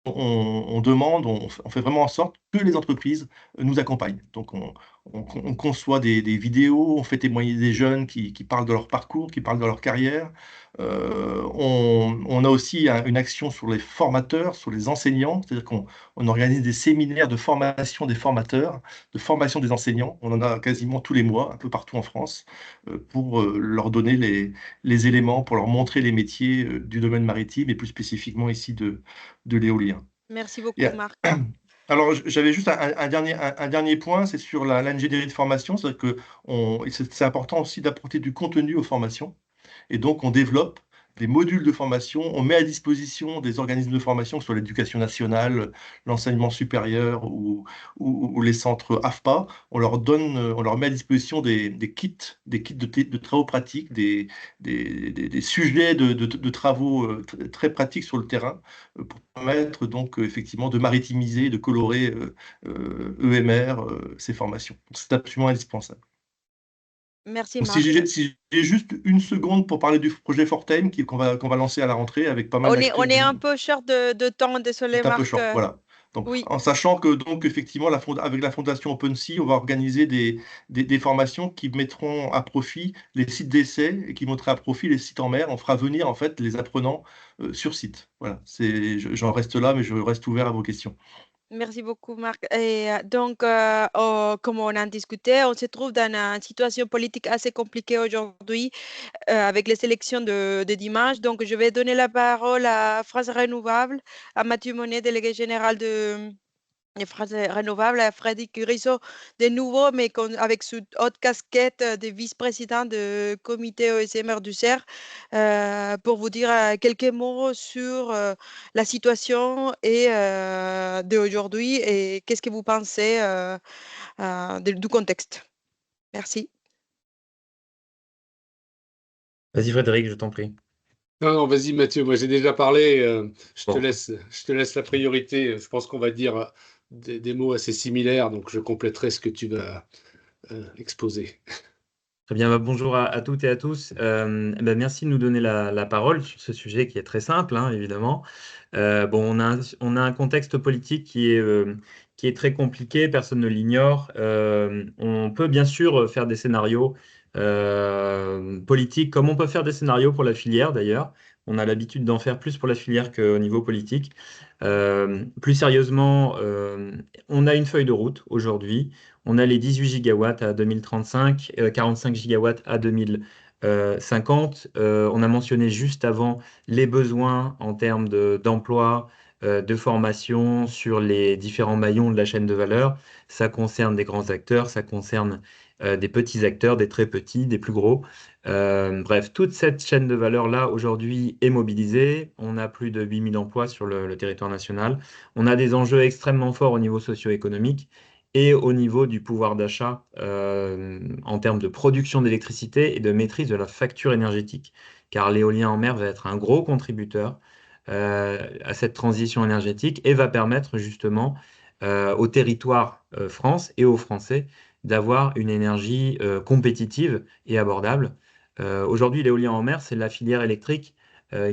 G: on demande, on fait vraiment en sorte que les entreprises nous accompagnent. Donc, on conçoit des vidéos, on fait témoigner des jeunes qui parlent de leur parcours, qui parlent de leur carrière. On a aussi une action sur les formateurs, sur les enseignants, c'est-à-dire qu'on organise des séminaires de formation des formateurs, de formation des enseignants. On en a quasiment tous les mois, un peu partout en France, pour leur donner les éléments, pour leur montrer les métiers du domaine maritime et plus spécifiquement ici de l'éolien.
A: Merci beaucoup,
G: Et,
A: Marc.
G: alors, j'avais juste un dernier point, c'est sur l'ingénierie de formation. C'est-à-dire que c'est important aussi d'apporter du contenu aux formations. Et donc, on développe des modules de formation, on met à disposition des organismes de formation, que ce soit l'éducation nationale, l'enseignement supérieur ou les centres AFPA. On leur met à disposition des kits de travaux pratiques, des sujets de travaux très pratiques sur le terrain pour permettre donc effectivement de maritimiser, de colorer EMR, ces formations. C'est absolument indispensable.
A: Merci,
G: Donc,
A: Marc.
G: si j'ai juste une seconde pour parler du projet Fortem qu'on va lancer à la rentrée avec pas mal d'acteurs.
A: On est un peu short de temps, désolé,
G: C'est un peu
A: Marc.
G: short, voilà. Donc,
A: Oui.
G: en sachant que donc effectivement, avec la fondation OpenSea, on va organiser des formations qui mettront à profit les sites d'essai et qui mettront à profit les sites en mer. On fera venir en fait les apprenants sur site. Voilà. J'en reste là, mais je reste ouvert à vos questions.
A: Merci beaucoup, Marc. Et donc, comme on en discutait, on se trouve dans une situation politique assez compliquée aujourd'hui avec les élections de dimanche. Donc, je vais donner la parole à France Renouvelable, à Mathieu Monet, délégué général de France Renouvelable, à Freddy Curiso, de nouveau, mais avec cette haute casquette de vice-président du comité OSMR du CER, pour vous dire quelques mots sur la situation d'aujourd'hui et qu'est-ce que vous pensez du contexte. Merci.
H: Vas-y Frédéric, je t'en prie.
D: Non, non, vas-y Mathieu, moi j'ai déjà parlé, je te
H: Bon.
D: laisse la priorité. Je pense qu'on va dire des mots assez similaires, donc je compléterai ce que tu vas exposer.
H: Très bien, bonjour à toutes et à tous. Merci de nous donner la parole sur ce sujet qui est très simple, hein, évidemment. On a un contexte politique qui est très compliqué, personne ne l'ignore. On peut bien sûr faire des scénarios politiques, comme on peut faire des scénarios pour la filière d'ailleurs. On a l'habitude d'en faire plus pour la filière qu'au niveau politique. Plus sérieusement, on a une feuille de route aujourd'hui. On a les 18 gigawatts à 2035, 45 gigawatts à 2050. On a mentionné juste avant les besoins en termes d'emploi, de formation sur les différents maillons de la chaîne de valeur. Ça concerne des grands acteurs, ça concerne des petits acteurs, des très petits, des plus gros. Bref, toute cette chaîne de valeur-là, aujourd'hui, est mobilisée. On a plus de 8000 emplois sur le territoire national. On a des enjeux extrêmement forts au niveau socio-économique et au niveau du pouvoir d'achat en termes de production d'électricité et de maîtrise de la facture énergétique. Car l'éolien en mer va être un gros contributeur à cette transition énergétique et va permettre justement au territoire France et aux Français d'avoir une énergie compétitive et abordable. Aujourd'hui, l'éolien en mer, c'est la filière électrique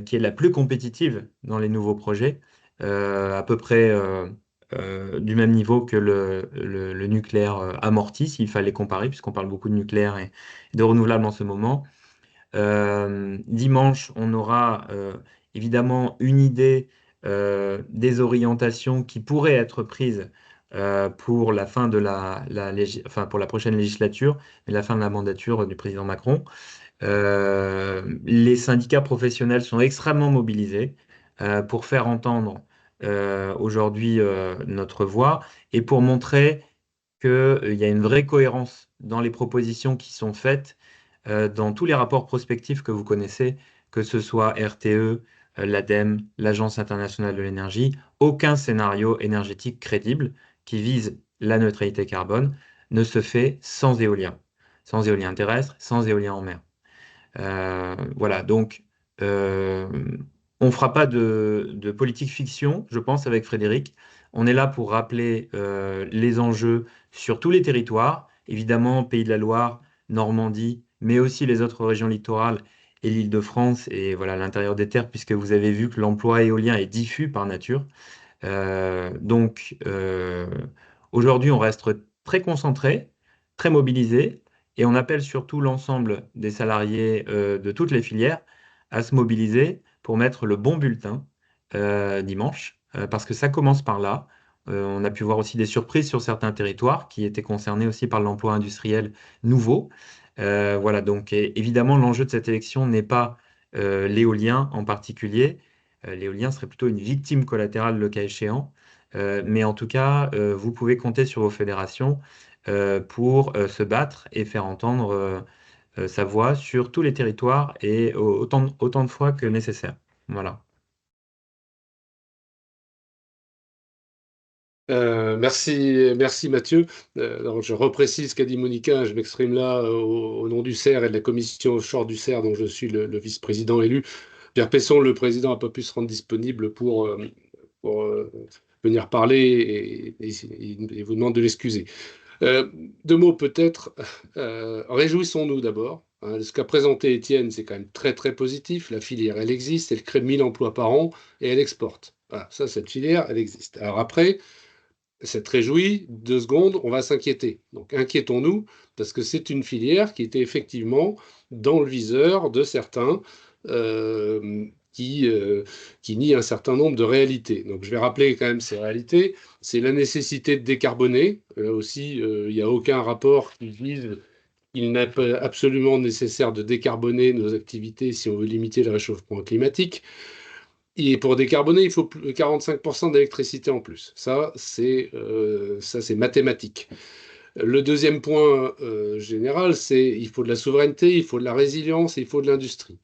H: qui est la plus compétitive dans les nouveaux projets, à peu près du même niveau que le nucléaire amorti, s'il fallait comparer, puisqu'on parle beaucoup de nucléaire et de renouvelable en ce moment. Dimanche, on aura évidemment une idée des orientations qui pourraient être prises pour la fin de pour la prochaine législature, mais la fin de la mandature du président Macron. Les syndicats professionnels sont extrêmement mobilisés pour faire entendre aujourd'hui notre voix et pour montrer qu'il y a une vraie cohérence dans les propositions qui sont faites dans tous les rapports prospectifs que vous connaissez, que ce soit RTE, l'ADEME, l'Agence internationale de l'énergie. Aucun scénario énergétique crédible qui vise la neutralité carbone ne se fait sans éolien terrestre, sans éolien en mer. Voilà, donc on ne fera pas de politique fiction, je pense, avec Frédéric. On est là pour rappeler les enjeux sur tous les territoires, évidemment, Pays de la Loire, Normandie, mais aussi les autres régions littorales et l'Île-de-France et voilà l'intérieur des terres, puisque vous avez vu que l'emploi éolien est diffus par nature. Aujourd'hui, on reste très concentré, très mobilisé, et on appelle surtout l'ensemble des salariés de toutes les filières à se mobiliser pour mettre le bon bulletin dimanche, parce que ça commence par là. On a pu voir aussi des surprises sur certains territoires qui étaient concernés aussi par l'emploi industriel nouveau. Voilà, donc évidemment, l'enjeu de cette élection n'est pas l'éolien en particulier. L'éolien serait plutôt une victime collatérale le cas échéant. Mais en tout cas, vous pouvez compter sur vos fédérations pour se battre et faire entendre sa voix sur tous les territoires et autant de fois que nécessaire. Voilà.
D: Merci Mathieu. Donc je reprécise ce qu'a dit Monica, je m'exprime là au nom du CER et de la commission offshore du CER, dont je suis le vice-président élu. Pierre Pesson, le président, n'a pas pu se rendre disponible pour venir parler et vous demande de l'excuser. Deux mots peut-être. Réjouissons-nous d'abord. Hein, ce qu'a présenté Étienne, c'est quand même très très positif. La filière, elle existe, elle crée 1000 emplois par an et elle exporte. Voilà, ça, cette filière, elle existe. Alors après, c'est réjoui, 2 secondes, on va s'inquiéter. Donc inquiétons-nous, parce que c'est une filière qui était effectivement dans le viseur de certains qui nie un certain nombre de réalités. Donc je vais rappeler quand même ces réalités. C'est la nécessité de décarboner. Là aussi, il n'y a aucun rapport qui dise qu'il n'est pas absolument nécessaire de décarboner nos activités si on veut limiter le réchauffement climatique. Et pour décarboner, il faut 45% d'électricité en plus. Ça, c'est mathématique. Le deuxième point général, c'est qu'il faut de la souveraineté, il faut de la résilience et il faut de l'industrie.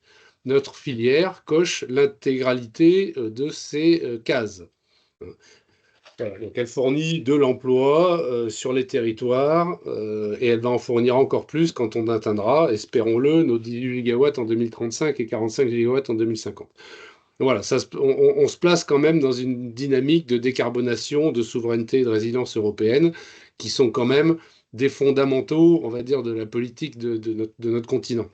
D: Notre filière coche l'intégralité de ces cases. Voilà, donc elle fournit de l'emploi sur les territoires et elle va en fournir encore plus quand on atteindra, espérons-le, nos 18 gigawatts en 2035 et 45 gigawatts en 2050. Voilà, on se place quand même dans une dynamique de décarbonation, de souveraineté et de résilience européenne qui sont quand même des fondamentaux, on va dire, de la politique de notre continent.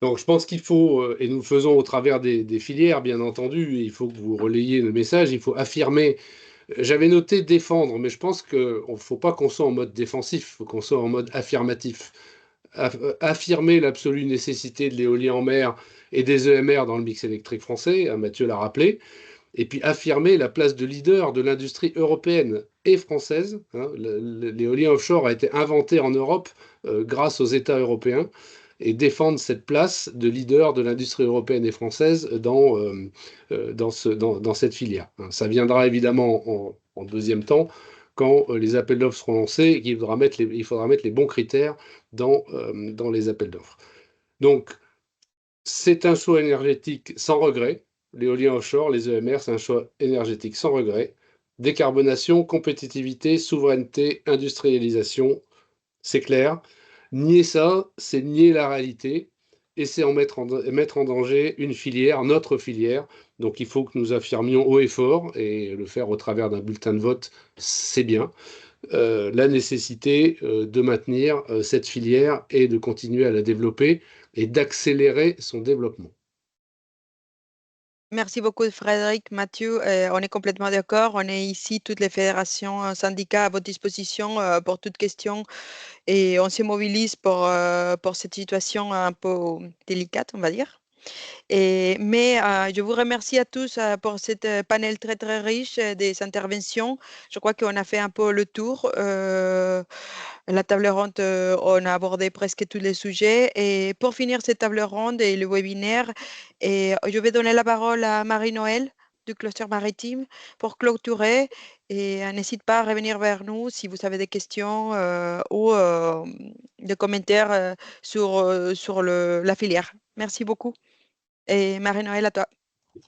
D: Donc je pense qu'il faut, et nous le faisons au travers des filières, bien entendu, et il faut que vous relayiez le message, il faut affirmer. J'avais noté défendre, mais je pense qu'il ne faut pas qu'on soit en mode défensif, il faut qu'on soit en mode affirmatif. Affirmer l'absolue nécessité de l'éolien en mer et des EMR dans le mix électrique français, Mathieu l'a rappelé, et puis affirmer la place de leader de l'industrie européenne et française. L'éolien offshore a été inventé en Europe grâce aux États européens, et défendre cette place de leader de l'industrie européenne et française dans cette filière. Ça viendra évidemment en deuxième temps, quand les appels d'offres seront lancés et qu'il faudra mettre les bons critères dans les appels d'offres. Donc, c'est un choix énergétique sans regret. L'éolien offshore, les EMR, c'est un choix énergétique sans regret. Décarbonation, compétitivité, souveraineté, industrialisation, c'est clair. Nier ça, c'est nier la réalité et c'est mettre en danger une filière, notre filière. Donc il faut que nous affirmions haut et fort, et le faire au travers d'un bulletin de vote, c'est bien, la nécessité de maintenir cette filière et de continuer à la développer et d'accélérer son développement.
A: Merci beaucoup, Frédéric, Mathieu. On est complètement d'accord. On est ici, toutes les fédérations, syndicats à votre disposition pour toute question et on se mobilise pour cette situation un peu délicate, on va dire. Mais je vous remercie à tous pour cette panel très très riche des interventions. Je crois qu'on a fait un peu le tour. La table ronde, on a abordé presque tous les sujets. Et pour finir cette table ronde et le webinaire, je vais donner la parole à Marie-Noël du cluster maritime pour clôturer. Et n'hésite pas à revenir vers nous si vous avez des questions ou des commentaires sur la filière. Merci beaucoup. Et Marie-Noël, à toi.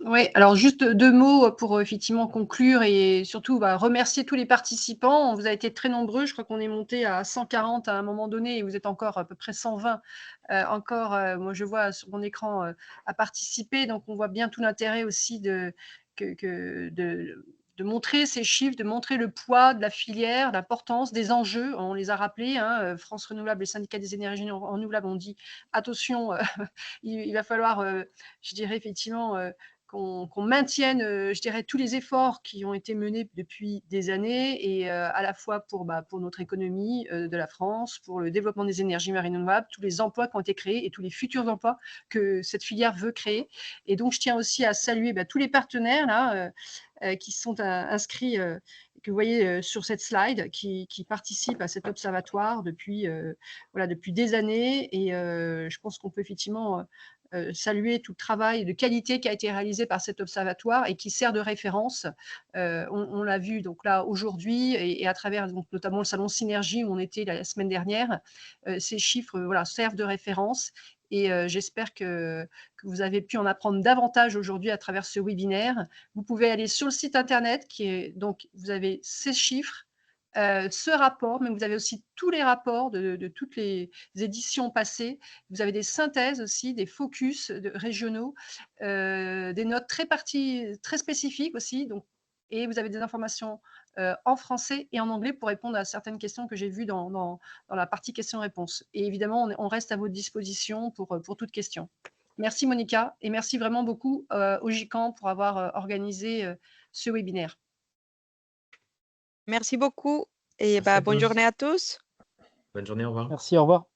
B: Oui, alors juste 2 mots pour effectivement conclure et surtout remercier tous les participants. Vous avez été très nombreux, je crois qu'on est monté à 140 à un moment donné et vous êtes encore à peu près 120 moi je vois sur mon écran à participer, donc on voit bien tout l'intérêt aussi de montrer ces chiffres, de montrer le poids de la filière, l'importance des enjeux. On les a rappelés, France Renouvelable, les syndicats des énergies renouvelables ont dit attention, il va falloir, je dirais effectivement, qu'on maintienne, je dirais, tous les efforts qui ont été menés depuis des années et à la fois pour notre économie de la France, pour le développement des énergies marines renouvelables, tous les emplois qui ont été créés et tous les futurs emplois que cette filière veut créer. Et donc, je tiens aussi à saluer tous les partenaires là, qui sont inscrits, que vous voyez sur cette slide, qui participent à cet observatoire depuis des années. Et je pense qu'on peut effectivement saluer tout le travail de qualité qui a été réalisé par cet observatoire et qui sert de référence. On l'a vu donc là aujourd'hui et à travers donc, notamment le salon Synergie où on était la semaine dernière. Ces chiffres servent de référence et j'espère que vous avez pu en apprendre davantage aujourd'hui à travers ce webinaire. Vous pouvez aller sur le site internet donc vous avez ces chiffres, ce rapport, mais vous avez aussi tous les rapports de toutes les éditions passées. Vous avez des synthèses aussi, des focus régionaux, des notes très spécifiques aussi. Donc, et vous avez des informations en français et en anglais pour répondre à certaines questions que j'ai vues dans la partie questions-réponses. Et évidemment, on reste à votre disposition pour toute question. Merci Monica et merci vraiment beaucoup au GICAN pour avoir organisé ce webinaire.
A: Merci beaucoup et
H: Merci à
A: bonne
H: tous.
A: journée à tous.
H: Bonne journée, au revoir.
F: Merci, au revoir.